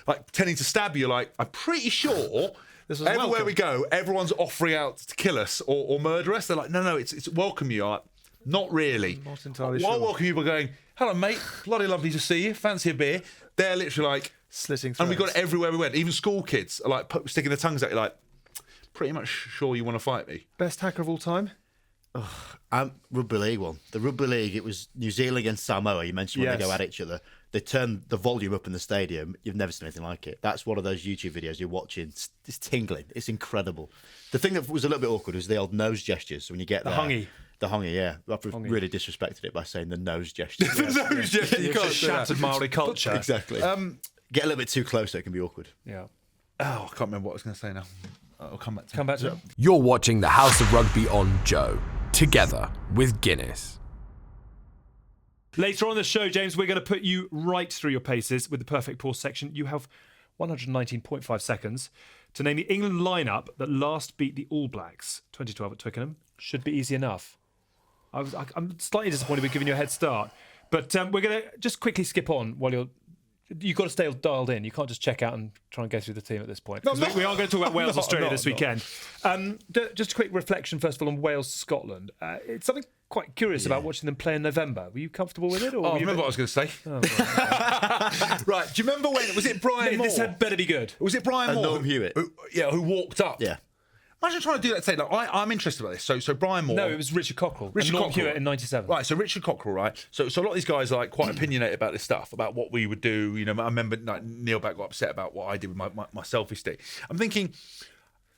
like tending to stab you, like, I'm pretty sure everywhere we go, everyone's offering out to kill us or murder us. They're like, no, it's welcome you. I'm like, not really. Not entirely sure. I'll welcome you by going, "Hello, mate. Bloody lovely to see you. Fancy a beer?" They're literally like slitting throats. And we got it everywhere we went. Even school kids are like sticking their tongues at you, like, "Pretty much sure you want to fight me." Best Hacker of all time? Rugby League one. The Rugby League, it was New Zealand against Samoa. You mentioned when they go at each other. They turn the volume up in the stadium. You've never seen anything like it. That's one of those YouTube videos you're watching. It's tingling. It's incredible. The thing that was a little bit awkward was the old nose gestures. So when you get the there, hongy. The hongy, yeah. I've really disrespected it by saying the nose gesture. The nose gesture. You can't shattered Maori culture. Exactly. Get a little bit too close, so it can be awkward. Yeah. Oh, I can't remember what I was going to say now. I'll come back to it. You're watching the House of Rugby on Joe, together with Guinness. Later on the show, James, we're going to put you right through your paces with the perfect pause section. You have 119.5 seconds to name the England lineup that last beat the All Blacks 2012 at Twickenham. Should be easy enough. I'm slightly disappointed we're giving you a head start, but we're going to just quickly skip on while you've got to stay dialed in. You can't just check out and try and go through the team at this point. We are going to talk about Wales, Australia this weekend. Just a quick reflection, first of all, on Wales, Scotland. It's something quite curious about watching them play in November. Were you comfortable with it? Or I remember what I was going to say. Oh, right. Do you remember when? Was it Brian Moore? This had better be good. Was it Brian Moore? Norm Hewitt. Who walked up? Yeah. Imagine trying to do that today. Like, I'm interested about this. So Brian Moore. No, it was Richard Cockrell. Norm Hewitt in '97. Right. So Richard Cockrell. Right. So a lot of these guys are like quite opinionated about this stuff, about what we would do. You know, I remember like, Neil Back got upset about what I did with my selfie stick. I'm thinking,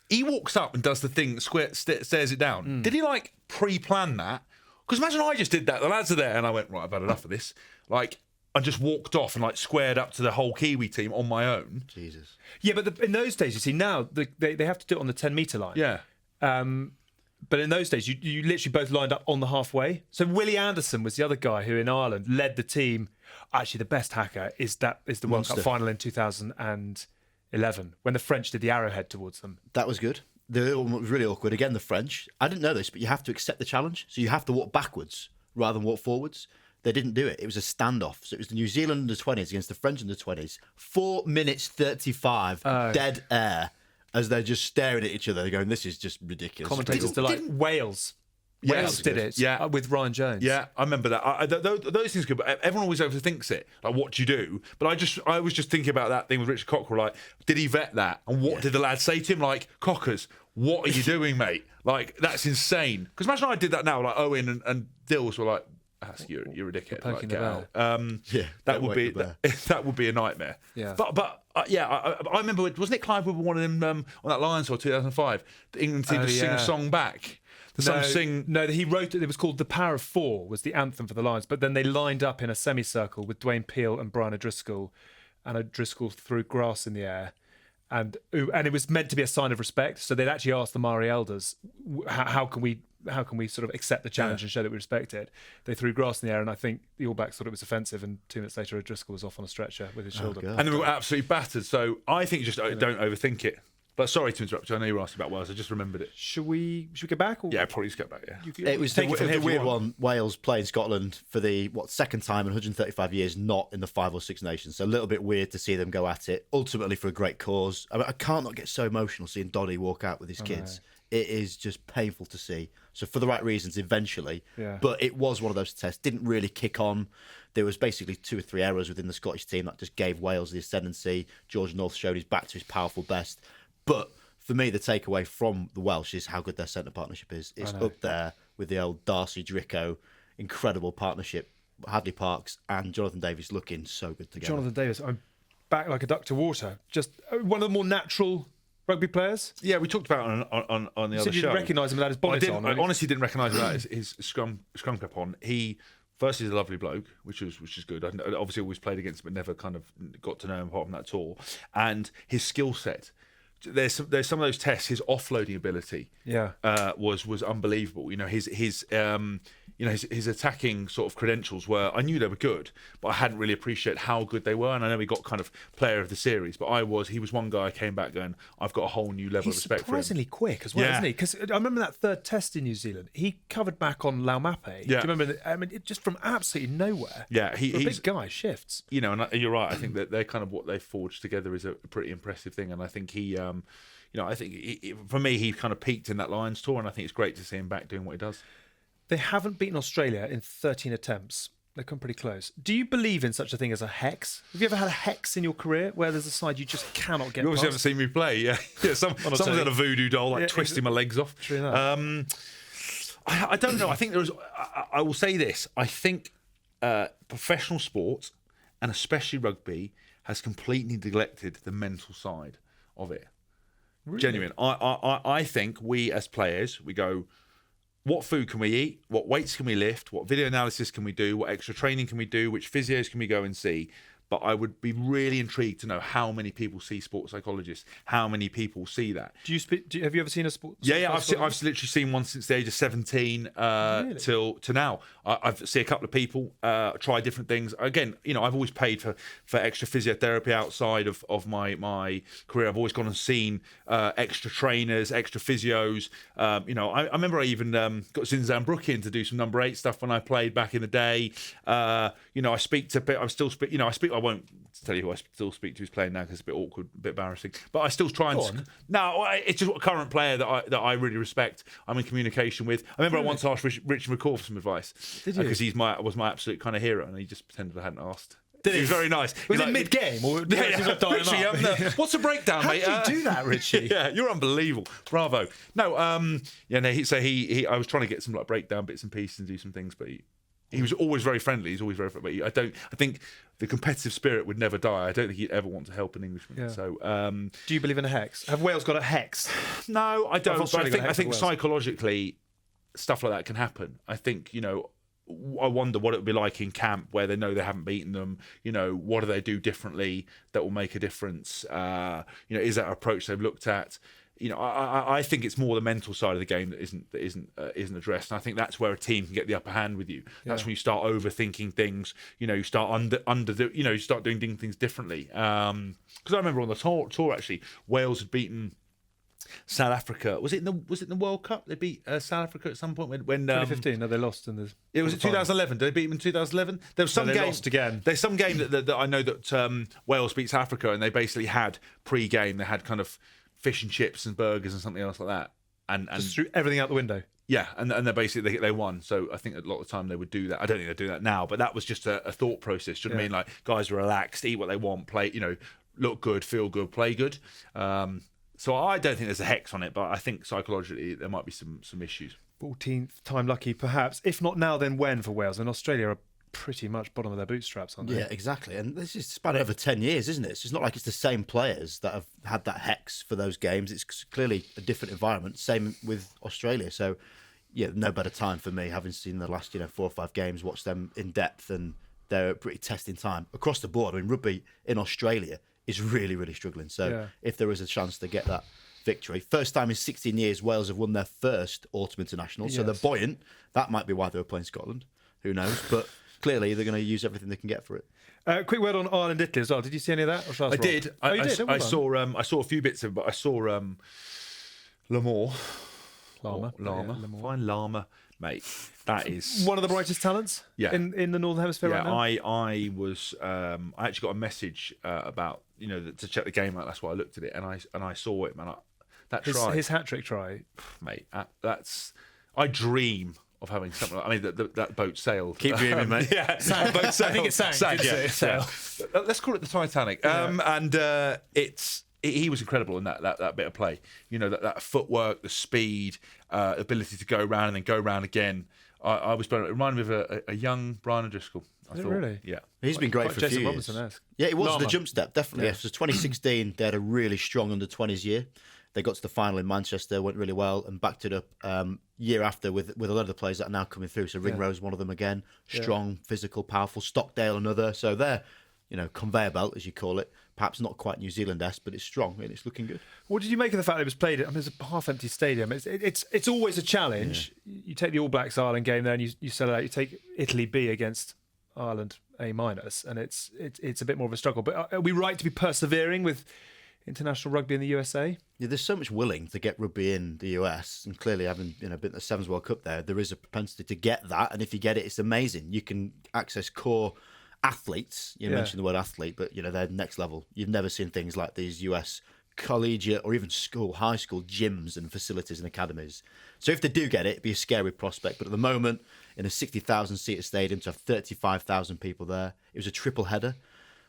he walks up and does the thing, stares it down. Did he like pre-plan that? Because imagine I just did that. The lads are there, and I went, right, I've had enough of this. Like, I just walked off and like squared up to the whole Kiwi team on my own. Jesus. Yeah, but in those days, you see, now they have to do it on the 10-metre line. Yeah. But in those days, you literally both lined up on the halfway. So Willie Anderson was the other guy who in Ireland led the team. Actually, the best haka is the World Cup Monster. final in 2011 when the French did the arrowhead towards them. That was good. The other one was really awkward. Again, the French. I didn't know this, but you have to accept the challenge. So you have to walk backwards rather than walk forwards. They didn't do it. It was a standoff. So it was the New Zealand under-20s against the French under-20s. 4 minutes 35 dead air as they're just staring at each other. They're going, this is just ridiculous. Commentators are like, Wales. Wales did it with Ryan Jones. Yeah, I remember that. Those things are good, but everyone always overthinks it. Like, what do you do? But I was just thinking about that thing with Richard Cockrell. Like, did he vet that? And what did the lads say to him? Like, Cockers, what are you doing, mate? Like, that's insane. Because imagine I did that now. Like, Owen and Dills were like, you're a dickhead. Poking like, the bear. that would be a nightmare. Yeah. But I remember, wasn't it Clive Webber, one of them on that Lions tour 2005? The England team sing a song back. No, he wrote it. It was called "The Power of Four" was the anthem for the Lions. But then they lined up in a semicircle with Dwayne Peel and Brian O'Driscoll, and O'Driscoll threw grass in the air, and it was meant to be a sign of respect. So they'd actually asked the Maori elders, how can we sort of accept the challenge and show that we respect it? They threw grass in the air, and I think the All Blacks thought it was offensive. And 2 minutes later, O'Driscoll was off on a stretcher with his shoulder. And then we got absolutely battered. So I think just don't overthink it. But sorry to interrupt you. I know you were asking about Wales. I just remembered it. Should we get back? Or? Yeah, probably just get back. Yeah. It was the weird one. Wales playing Scotland for the second time in 135 years, not in the 5 or 6 nations. So a little bit weird to see them go at it. Ultimately for a great cause. I can't not get so emotional seeing Doddy walk out with his kids. It is just painful to see. So for the right reasons, eventually. Yeah. But it was one of those tests. Didn't really kick on. There was basically 2 or 3 errors within the Scottish team that just gave Wales the ascendancy. George North showed his back to his powerful best. But for me, the takeaway from the Welsh is how good their centre partnership is. It's up there with the old Darcy Dricko, incredible partnership. Hadley Parks and Jonathan Davies looking so good together. Jonathan Davies, I'm back like a duck to water. Just one of the more natural rugby players. Yeah, we talked about it on the other show. You didn't recognise him without his bonnet on. I honestly didn't recognise him without his scrum cap on. First, he's a lovely bloke, which is good. I obviously always played against him, but never kind of got to know him apart from that tour. And his skill set. There's some of those tests. His offloading ability, was unbelievable. You know, his attacking sort of credentials were. I knew they were good, but I hadn't really appreciated how good they were. And I know he got kind of player of the series, but he was one guy I came back going, I've got a whole new level of respect for him. He's surprisingly quick as well, isn't he? Because I remember that third test in New Zealand, he covered back on Laumape. Do you remember? Just from absolutely nowhere. Yeah, he's a big guy. Shifts. You know, and you're right. I think that they're kind of what they forged together is a pretty impressive thing, and I think he. I think for me, he kind of peaked in that Lions tour, and I think it's great to see him back doing what he does. They haven't beaten Australia in 13 attempts. They've come pretty close. Do you believe in such a thing as a hex? Have you ever had a hex in your carear where there's a side you just cannot get You obviously past? haven't seen me play, yeah. Someone's had a voodoo doll, twisting my legs off. True that. I don't know. I think I will say this. I think professional sport, and especially rugby, has completely neglected the mental side of it. Really? Genuine. I think we as players, we go, what food can we eat? What weights can we lift? What video analysis can we do? What extra training can we do? Which physios can we go and see? But I would be really intrigued to know how many people see sports psychologists, how many people see that. Have you ever seen a sports? Yeah, I've literally seen one since the age of 17 till now. I've seen a couple of people try different things. Again, I've always paid for extra physiotherapy outside of my career. I've always gone and seen extra trainers, extra physios. I remember I even got Zinzan Brook in to do some number 8 stuff when I played back in the day. I won't tell you who I still speak to who's playing now because it's a bit awkward, a bit embarrassing. But I still try and... No, it's just a current player that I really respect. I'm in communication with. I remember I once asked Richard McCaw for some advice. Did you? Because was my absolute kind of hero, and he just pretended I hadn't asked. He was very nice. Was it mid-game? Or Richie, what's a breakdown, mate? How did you do that, Richie? Yeah, you're unbelievable. Bravo. No, I was trying to get some breakdown bits and pieces and do some things, but he was always very friendly. He's always very friendly. I think the competitive spirit would never die. I don't think he'd ever want to help an Englishman. Yeah. So, do you believe in a hex? Have Wales got a hex? No, I don't. But I think psychologically, stuff like that can happen. I think I wonder what it would be like in camp where they know they haven't beaten them. What do they do differently that will make a difference? Is that an approach they've looked at? I think it's more the mental side of the game that isn't addressed, and I think that's where a team can get the upper hand with you. That's when you start overthinking things. You start you start doing things differently. Because I remember on the tour actually, Wales had beaten South Africa. Was it in the World Cup? They beat South Africa at some point when 2015. No, they lost in the. It was 2011. Did they beat them in 2011? There was some they game. Lost again. There's some game that I know that Wales beat South Africa, and they basically had pre-game. They had kind of fish and chips and burgers and something else like that, and Just threw everything out the window. Yeah, and they basically they won. So I think a lot of the time they would do that. I don't think they do that now, but that was just a thought process. Do you know what I mean? Like, guys are relaxed, eat what they want, play. Look good, feel good, play good. So I don't think there's a hex on it, but I think psychologically there might be some issues. 14th time lucky, perhaps. If not now, then when for Wales? And Australia are pretty much bottom of their bootstraps, aren't they? Yeah, exactly. And this is span over 10 years, isn't it? It's not like it's the same players that have had that hex for those games. It's clearly a different environment. Same with Australia. So, yeah, no better time for me, having seen the last 4 or 5 games, watched them in depth, and they're a pretty testing time across the board. I mean, rugby in Australia is really, really struggling. So if there is a chance to get that victory, first time in 16 years, Wales have won their first autumn international. So they're buoyant. That might be why they were playing Scotland. Who knows? But clearly they're going to use everything they can get for it. Quick word on Ireland, Italy as well. Did you see any of that? Or shall I did. Oh, you did? I saw a few bits of it, but I saw Lamore. Lama. Fine Lama, mate. That is one of the brightest talents in the Northern Hemisphere right now. I was I actually got a message about to check the game out. That's why I looked at it, and I saw it, man. That try, his hat-trick try, mate. I dream of having something. I mean, that boat sailed. Keep dreaming, mate. Yeah, boat sailed. I think it sank. Yeah. Let's call it the Titanic. And he was incredible in that bit of play. That footwork, the speed, ability to go around and then go around again. I was blown. It reminded me of a young Brian O'Driscoll. I thought. Really? Yeah. He's been great for a few years. Yeah, it was the jump step, definitely. Yeah. So 2016, they had a really strong under-20s year. They got to the final in Manchester, went really well, and backed it up year after with a lot of the players that are now coming through. So Ringrose, one of them again, strong, physical, powerful. Stockdale, another. So they're, conveyor belt, as you call it. Perhaps not quite New Zealand-esque, but it's strong and it's looking good. What did you make of the fact that it was played? I mean, it's a half-empty stadium. It's always a challenge. Yeah. You take the All Blacks Ireland game there and you sell it out. You take Italy B against Ireland A-, and it's a bit more of a struggle. But are we right to be persevering with international rugby in the USA? Yeah, there's so much willing to get rugby in the US, and clearly having been at the Sevens World Cup there is a propensity to get that, and if you get it, it's amazing. You can access core athletes. You mentioned the word athlete, but they're next level. You've never seen things like these US collegiate or even high school gyms and facilities and academies. So if they do get it, it'd be a scary prospect. But at the moment, in a 60,000 seater stadium to have 35,000 people there, it was a triple header.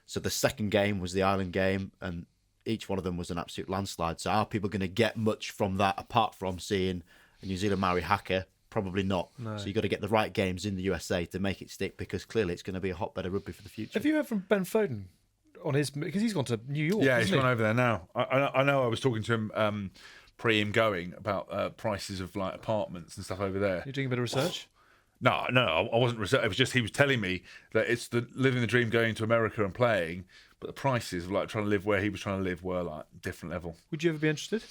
So the second game was the Ireland game, and each one of them was an absolute landslide. So are people going to get much from that apart from seeing a New Zealand Maori haka? Probably not. No. So you've got to get the right games in the USA to make it stick, because clearly it's going to be a hotbed of rugby for the future. Have you heard from Ben Foden on because he's gone to New York? Yeah, he's gone over there now. I know. I was talking to him pre him going about prices of like apartments and stuff over there. You're doing a bit of research. No, I wasn't research. It was just he was telling me that it's the living the dream, going to America and playing, but the prices of like trying to live where he was trying to live were like different level. Would you ever be interested?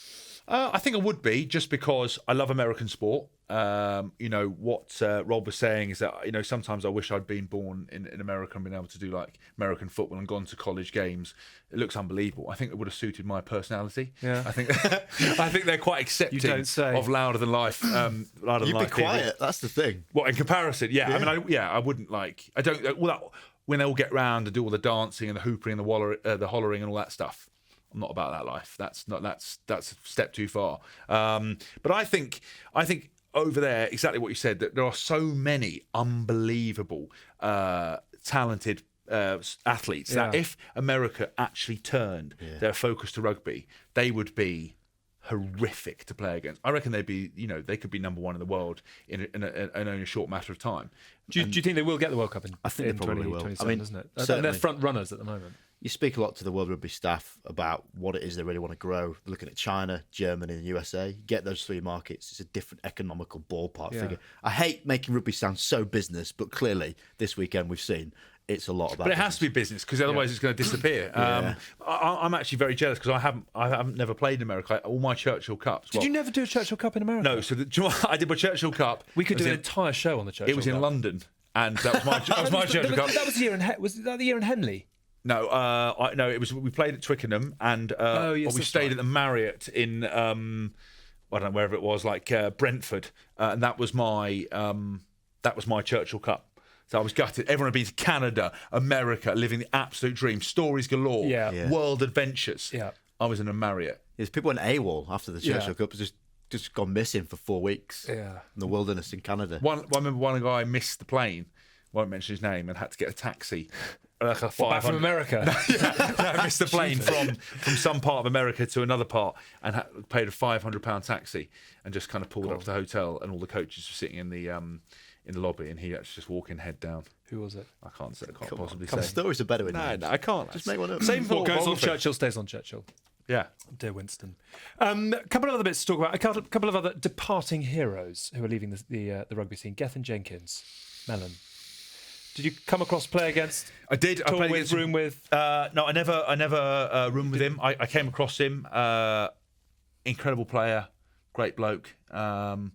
I think I would be, just because I love American sport. What Rob was saying is that sometimes I wish I'd been born in America and been able to do like American football and gone to college games. It looks unbelievable. I think it would have suited my personality. Yeah, I think they're quite accepting of louder than life. You'd be quiet. That's the thing. What in comparison? Yeah. I mean, I wouldn't like. I don't. All that, when they all get round and do all the dancing and the hooping and the hollering and all that stuff. I'm not about that life. That's a step too far. But I think over there, exactly what you said, that there are so many unbelievable, talented athletes that if America actually turned their focus to rugby, they would be horrific to play against. I reckon they'd be, they could be number one in the world in only a short matter of time. Do you think they will get the World Cup in? I think they probably will. I mean, isn't it? They're front runners at the moment. You speak a lot to the World Rugby staff about what it is they really want to grow. Looking at China, Germany, and the USA, get those three markets. It's a different economical ballpark figure. I hate making rugby sound so business, but clearly this weekend we've seen it's a lot about. But it has to be business because otherwise it's going to disappear. I'm actually very jealous because I haven't never played in America. All my Churchill Cups. Did you never do a Churchill Cup in America? No. So do you know what? I did my Churchill Cup. We could do an entire show on the Churchill Cup. It was in London, and that was my Churchill Cup. That was the year in was that the year in Henley? No, no. It was. We played at Twickenham, and we stayed at the Marriott in I don't know wherever it was, like Brentford, and that was my Churchill Cup. So I was gutted. Everyone had been to Canada, America, living the absolute dream, stories galore, world adventures. Yeah, I was in a Marriott. There's people in AWOL after the Churchill Cup just gone missing for 4 weeks. Yeah, in the wilderness in Canada. I remember one guy missed the plane. Won't mention his name, and had to get a taxi. Like a back from America? I missed the plane from some part of America to another part, and paid a £500 taxi, and just kind of pulled up to the hotel, and all the coaches were sitting in the lobby, and he actually just walking head down. Who was it? I can't possibly say. Stories are better with names. No, I can't. Just make one up. Same what goes on Churchill stays on Churchill. Yeah. Dear Winston. A couple of other bits to talk about. A couple of other departing heroes who are leaving the rugby scene. Gethin Jenkins, Mellon. Did you come across play against? I did. I played with, room with. No, I never roomed with him. I came across him. Incredible player, great bloke. Could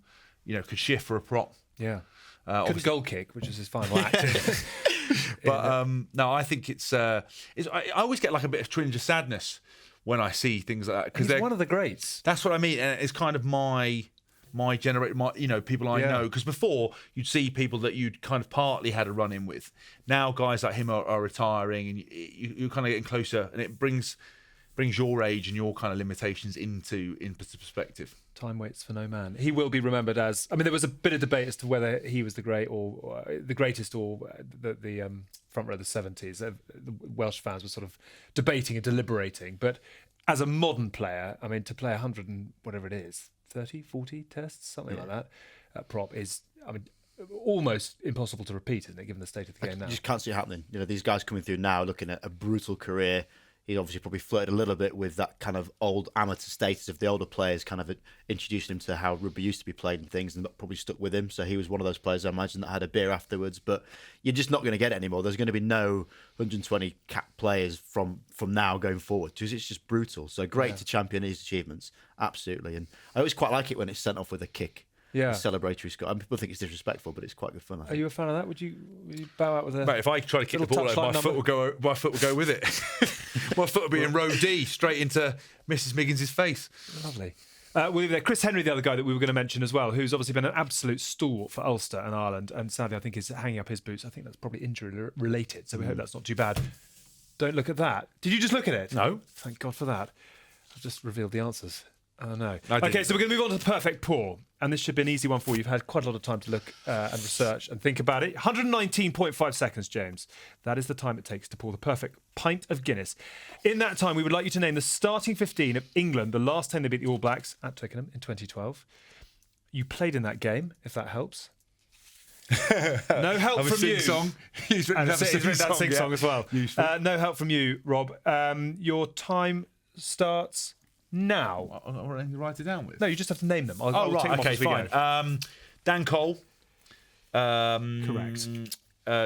shift for a prop. Yeah. Could goal kick, which is his final act. But no, I think it's. I always get like a bit of twinge of sadness when I see things like that because he's one of the greats. That's what I mean, and it's kind of my generation, people I know. Because before you'd see people that you'd kind of partly had a run in with. Now guys like him are retiring, and you're kind of getting closer, and it brings your age and your kind of limitations into perspective. Time waits for no man. He will be remembered as. I mean, there was a bit of debate as to whether he was the great or the greatest or the front row of the 70s. The Welsh fans were sort of debating and deliberating. But as a modern player, I mean, to play 100 and whatever it is, 30, 40 tests, something like that, prop is, I mean, almost impossible to repeat, isn't it, given the state of the game now? You just can't see it happening. These guys coming through now, looking at a brutal career. He obviously probably flirted a little bit with that kind of old amateur status of the older players, kind of introducing him to how rugby used to be played and things, and that probably stuck with him. So he was one of those players, I imagine, that had a beer afterwards. But you're just not going to get it anymore. There's going to be no 120 cap players from now going forward, because it's just brutal. So great to champion his achievements, absolutely. And I always quite like it when it's sent off with a kick. Yeah, celebratory score. I mean, people think it's disrespectful, but it's quite good fun. I think. Are you a fan of that? Would you bow out with a? Mate, if I try to kick the ball over, my foot will go with it. My foot will be in row D, straight into Mrs. Miggins's face. Lovely. We'll leave there. Chris Henry, the other guy that we were going to mention as well, who's obviously been an absolute stalwart for Ulster and Ireland, and sadly I think is hanging up his boots. I think that's probably injury related, so we hope that's not too bad. Don't look at that. Did you just look at it? No. Thank God for that. I've just revealed the answers. Oh, no. Okay, so we're going to move on to the perfect pour. And this should be an easy one for you. You've had quite a lot of time to look and research and think about it. 119.5 seconds, James. That is the time it takes to pour the perfect pint of Guinness. In that time, we would like you to name the starting 15 of England, the last time they beat the All Blacks at Twickenham in 2012. You played in that game, if that helps. No help from you. Song. He's written that sing-song as well. No help from you, Rob. Your time starts... now. I'll write it down with. No, you just have to name them. I'll right. take them okay, fine. Dan Cole. Correct.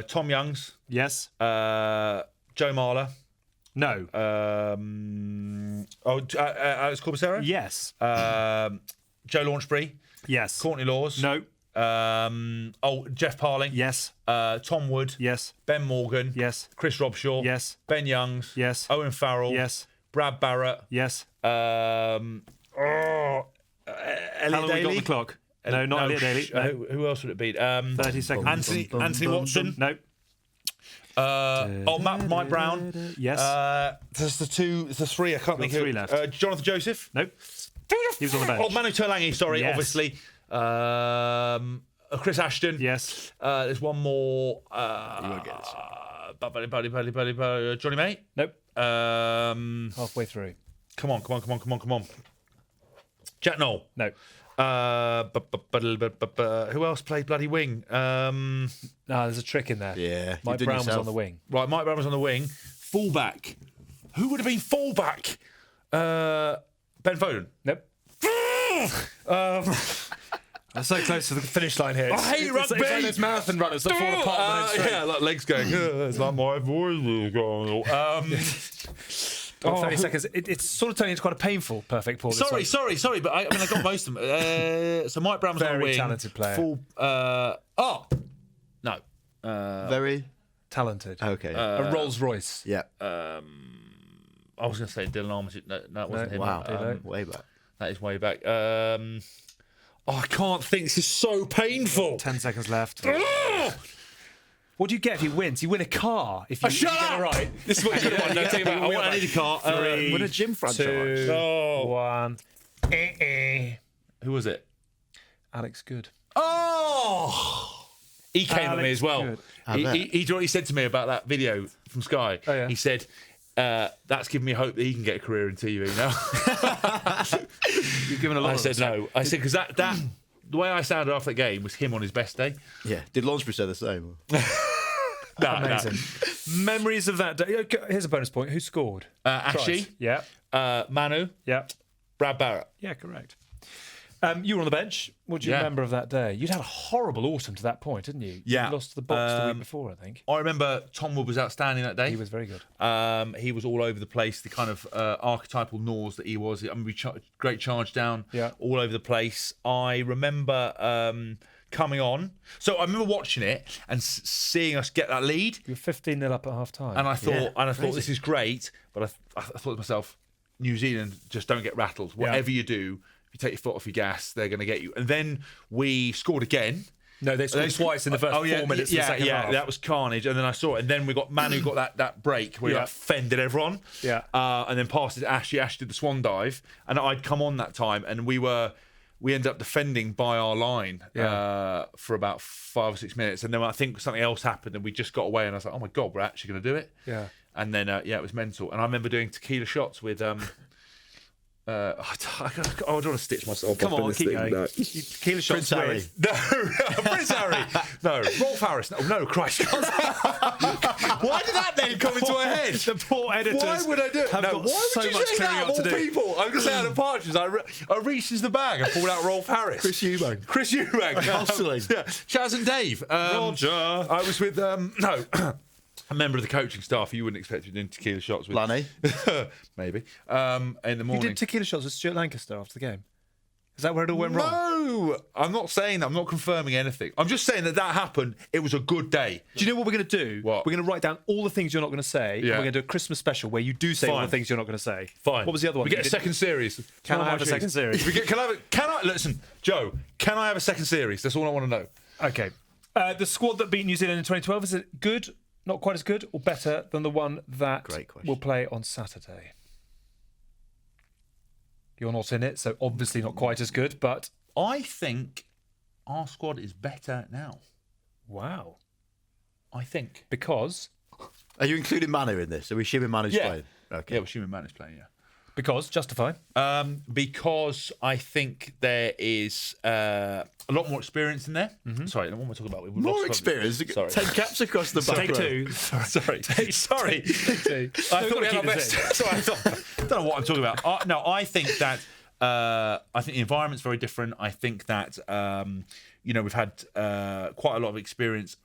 Tom Youngs. Yes. Joe Marler. No. Alex Corbicero. Yes. Joe Launchbury. Yes. Courtney Laws. No. Jeff Parling. Yes. Tom Wood. Yes. Ben Morgan. Yes. Chris Robshaw. Yes. Ben Youngs. Yes. Owen Farrell. Yes. Brad Barrett. Yes. Elliot How long Daly. we got on the clock? No, not Elliot Daly. No. Who else would it be? 30 seconds. Anthony Watson. No. Mike Brown. Yes. There's the three. I can't think who. Three left. Jonathan Joseph. Nope. He was on the bench. Manu Tuolangi. Sorry, Yes. obviously. Chris Ashton. Yes. There's one more. You won't get this. Johnny May. Nope. Halfway through. Come on. Jack Knoll. No. Who else played bloody wing? No, there's a trick in there. Yeah. Mike Brown was on the wing. Right, Mike Brown was on the wing. Fullback. Who would have been fullback? Ben Foden. Nope. so close to the finish line here. I hate rugby. It's like those marathon runners that fall apart. Yeah, like legs going. It's like my voice is going. 30 seconds. It's sort of turning into quite a painful perfect Paul. Sorry, but I got most of them. So Mike Brown was on the wing. Very talented player. Full. No. Very talented. okay. A Rolls Royce. Yeah. I was going to say Dylan Armitage. No, it wasn't him. Wow. Way back. That is way back. I can't think. This is so painful. 10 seconds left. What do you get if you win? So you win a car if you Shut get up! it right. This is what you're going to want. No, take it back. I need a car. Win a gym franchise. 2, 1. Who was it? Alex Good. Oh! He came at me as well. He said to me about that video from Sky. Oh, yeah. He said, that's given me hope that he can get a career in TV now. You've given a lot I said no. I said, because that the way I sounded after the game was him on his best day. Yeah. Did Lonsbury say the same? Amazing. Memories of that day. Here's a bonus point. Who scored? Ashley. Yeah. Manu. Yeah. Brad Barrett. Yeah, correct. You were on the bench. What do you remember of that day? You'd had a horrible autumn to that point, didn't you? Yeah. You lost to the Box the week before, I think. I remember Tom Wood was outstanding that day. He was very good. He was all over the place, the kind of archetypal Norse that he was. I mean, great charge down, all over the place. I remember coming on. So I remember watching it and seeing us get that lead. You were 15-0 up at half time. And I thought, this is great. But I thought to myself, New Zealand, just don't get rattled. Whatever you do, if you take your foot off your gas, they're going to get you. And then we scored again. No, they scored twice in the first 4 minutes of the second half. That was carnage. And then I saw it. And then Manu got that break where he fended everyone. Yeah. And then passed it to Ashley. Ashley did the swan dive. And I'd come on that time. And we ended up defending by our line for about 5 or 6 minutes. And then I think something else happened and we just got away. And I was like, oh my God, we're actually going to do it. Yeah. And then, it was mental. And I remember doing tequila shots with... I don't want to stitch myself Come up on, in this keep thing. going. No. Tequila shots Harry. with... No, Prince Harry. No, Rolf Harris. No, Christ. Why did that name come into my head? The poor editors. Why would I do it? Have got why so would you much say clearing that up of to all do. people? I'm going to say out of partridges. I reached into the bag and pulled out Rolf Harris. Chris Eubank. Hustling. Chaz and Dave. Roger. I was with a member of the coaching staff who you wouldn't expect to be doing tequila shots with. Lanny. Maybe. In the morning. You did tequila shots with Stuart Lancaster after the game. Is that where it all went wrong? No, I'm not saying that. I'm not confirming anything. I'm just saying that happened. It was a good day. Do you know what we're going to do? What? We're going to write down all the things you're not going to say. Yeah. And we're going to do a Christmas special where you do say all Fine. the things you're not going to say. Fine. What was the other one? We get a second series. Can I have a second series? Listen, Joe, can I have a second series? That's all I want to know. Okay. The squad that beat New Zealand in 2012, is it good, not quite as good, or better than the one that Great question. will play on Saturday? You're not in it, so obviously not quite as good, but... I think our squad is better now. Wow. I think. Because? Are you including Manu in this? Are we assuming Manu's playing? Okay. Yeah, we're assuming Man is playing, yeah. Because? Justify. Because I think there is a lot more experience in there. Mm-hmm. Sorry, what am I talking about? More experience? Sorry. 10 caps across the back Take row. two. Sorry. Sorry. Take two. I thought we had our keep best. this Sorry, I don't know what I'm talking about. No, I think that I think the environment's very different. I think that we've had quite a lot of experience.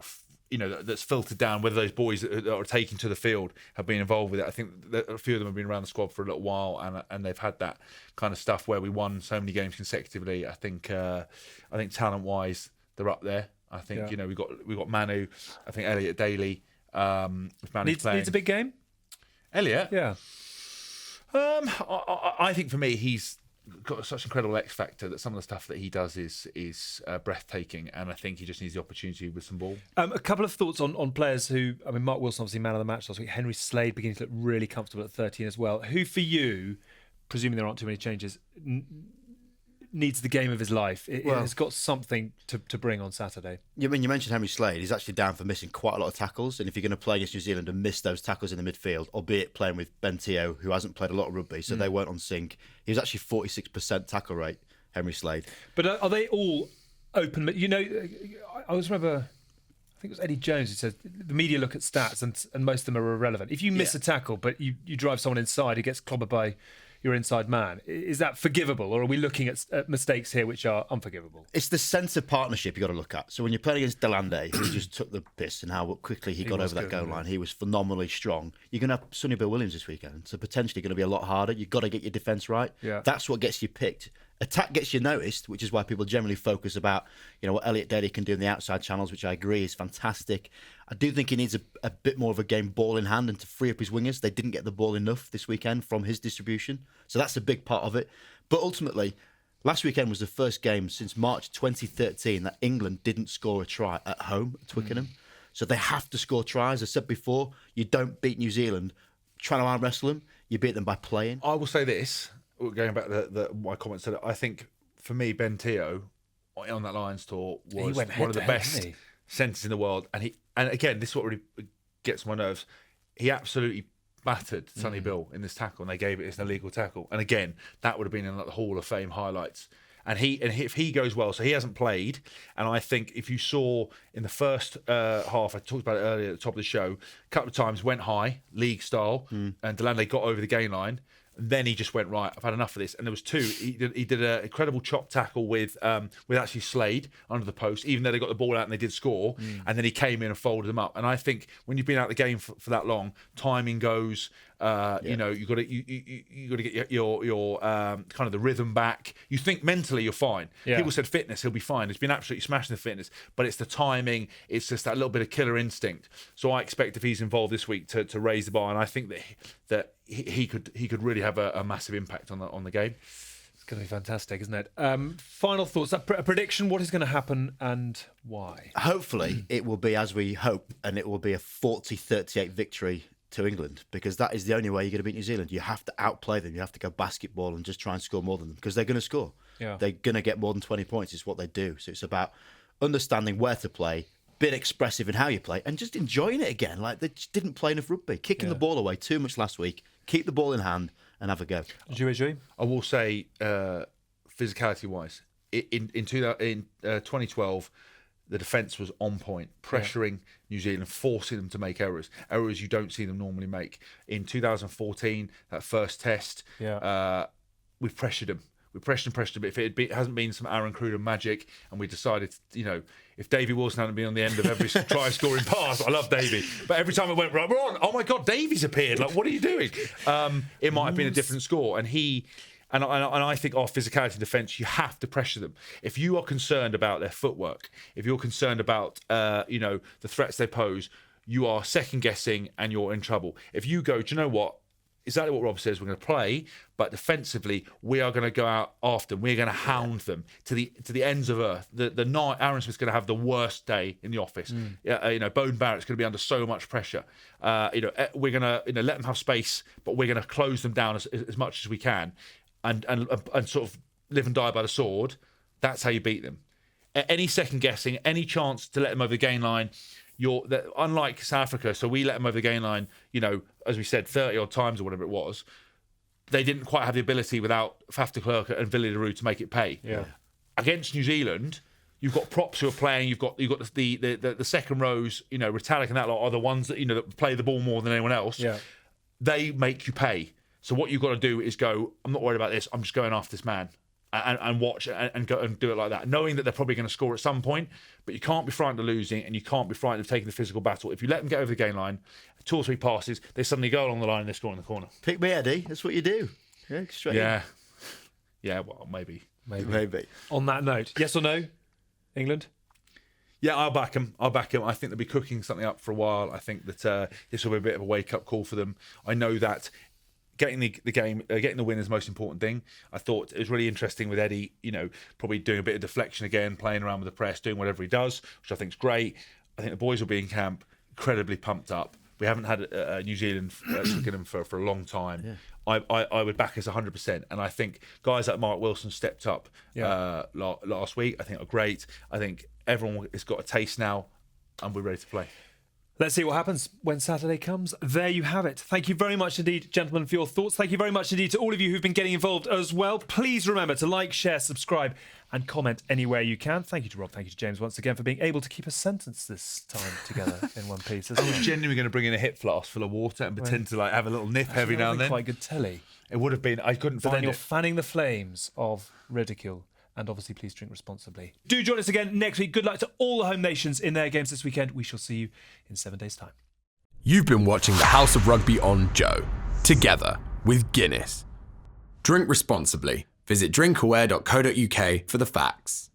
That's filtered down. Whether those boys that are taken to the field have been involved with it. I think that a few of them have been around the squad for a little while, and they've had that kind of stuff where we won so many games consecutively. I think talent-wise, they're up there. I think we've got Manu. I think Elliot Daly. If Manu's playing, needs a big game. Elliot. Yeah. I think for me, he's got such incredible X factor that some of the stuff that he does is breathtaking, and I think he just needs the opportunity with some ball. A couple of thoughts on players who, Mark Wilson obviously man of the match last week. Henry Slade beginning to look really comfortable at 13 as well. Who for you, presuming there aren't too many changes, needs the game of his life? It has got something to bring on Saturday. You mentioned Henry Slade. He's actually down for missing quite a lot of tackles, and if you're going to play against New Zealand and miss those tackles in the midfield, albeit playing with Ben Teo, who hasn't played a lot of rugby, so they weren't on sync. He was actually 46% tackle rate, Henry Slade. But are they all open? I always remember, I think it was Eddie Jones who said the media look at stats and most of them are irrelevant. If you miss a tackle, but you drive someone inside who gets clobbered by your inside man. Is that forgivable, or are we looking at mistakes here which are unforgivable? It's the centre partnership you got to look at. So when you're playing against Delande, who just took the piss and how quickly he got over that goal line, he was phenomenally strong. You're going to have Sonny Bill Williams this weekend, so potentially going to be a lot harder. You've got to get your defence right. Yeah. That's what gets you picked. Attack gets you noticed, which is why people generally focus about, what Elliot Daly can do in the outside channels, which I agree is fantastic. I do think he needs a bit more of a game ball in hand and to free up his wingers. They didn't get the ball enough this weekend from his distribution. So that's a big part of it. But ultimately, last weekend was the first game since March 2013 that England didn't score a try at home at Twickenham. So they have to score tries. As I said before, you don't beat New Zealand trying to arm wrestle them. You beat them by playing. I will say this, going back to my comments, that I think for me, Ben Teo on that Lions tour was one of the best centres in the world. And again, this is what really gets my nerves. He absolutely battered Sonny Bill in this tackle, and they gave it as an illegal tackle. And again, that would have been in the Hall of Fame highlights. And if he goes well, so he hasn't played. And I think if you saw in the first half, I talked about it earlier at the top of the show, a couple of times went high, league style, and Delande got over the gain line. Then he just went, right, I've had enough of this. And there was two. He did an incredible chop tackle with actually Slade under the post, even though they got the ball out and they did score. And then he came in and folded them up. And I think when you've been out the game for that long, timing goes. You know, you got to get your kind of the rhythm back. You think mentally you're fine. Yeah. People said fitness, he'll be fine. He's been absolutely smashing the fitness, but it's the timing. It's just that little bit of killer instinct. So I expect if he's involved this week to raise the bar, and I think that he could really have a massive impact on the game. It's going to be fantastic, isn't it? Final thoughts. A prediction. What is going to happen and why? Hopefully, it will be as we hope, and it will be a 40-38 victory to England, because that is the only way you're going to beat New Zealand. You have to outplay them. You have to go basketball and just try and score more than them, because they're going to score. Yeah. They're going to get more than 20 points. It's what they do. So it's about understanding where to play, being expressive in how you play, and just enjoying it again. Like, they just didn't play enough rugby. Kicking the ball away too much last week. Keep the ball in hand and have a go. RUGBYJOE? I will say, physicality-wise, in 2012, the defence was on point, pressuring New Zealand, forcing them to make errors you don't see them normally make. In 2014, that first test, we've pressured them. We pressured them. If it hasn't been some Aaron Cruden magic, and we decided, if Davey Wilson hadn't been on the end of every try scoring pass, I love Davey, but every time it went right, we're on. Oh my God, Davey's appeared! Like, what are you doing? It might have been a different score, and I think our physicality defence, you have to pressure them. If you are concerned about their footwork, if you're concerned about the threats they pose, you are second guessing and you're in trouble. If you go, do you know what? Exactly what Rob says, we're going to play, but defensively, we are going to go out after them. We're going to hound them to the ends of earth. The night Aaron Smith's going to have the worst day in the office. Bone Barrett's going to be under so much pressure. We're going to let them have space, but we're going to close them down as much as we can, and sort of live and die by the sword. That's how you beat them. Any second guessing, any chance to let them over the gain line. Unlike South Africa, so we let them over the gain line, as we said, 30 odd times or whatever it was. They didn't quite have the ability without Faf de Klerk and Villiers Leroux to make it pay. Yeah. Against New Zealand, you've got props who are playing. You've got the second rows. Retallick and that lot are the ones that that play the ball more than anyone else. Yeah. They make you pay. So what you've got to do is go, I'm not worried about this. I'm just going after this man. And watch and go and do it like that, knowing that they're probably going to score at some point, but you can't be frightened of losing, and you can't be frightened of taking the physical battle. If you let them get over the gain line, 2 or 3 passes, they suddenly go along the line and they score in the corner. Pick me, Eddie. That's what you do. Yeah, straight in. Yeah. Well, maybe. On that note, yes or no, England? Yeah, I'll back them. I think they'll be cooking something up for a while. I think that this will be a bit of a wake-up call for them. I know that getting the win is the most important thing. I thought it was really interesting with Eddie, probably doing a bit of deflection again, playing around with the press, doing whatever he does, which I think is great. I think the boys will be in camp incredibly pumped up. We haven't had New Zealand Twickenham for a long time. Yeah. I would back us 100%. And I think guys like Mark Wilson stepped up last week. I think are great. I think everyone has got a taste now, and we're ready to play. Let's see what happens when Saturday comes. There you have it. Thank you very much indeed, gentlemen, for your thoughts. Thank you very much indeed to all of you who've been getting involved as well. Please remember to like, share, subscribe, and comment anywhere you can. Thank you to Rob. Thank you to James once again for being able to keep a sentence this time together in one piece. I was genuinely going to bring in a hip flask full of water and pretend to have a little nip every now and then. Quite good telly. It would have been. I couldn't But find then you're it. fanning the flames of ridicule. And obviously, please drink responsibly. Do join us again next week. Good luck to all the home nations in their games this weekend. We shall see you in 7 days' time. You've been watching the House of Rugby on Joe, together with Guinness. Drink responsibly. Visit drinkaware.co.uk for the facts.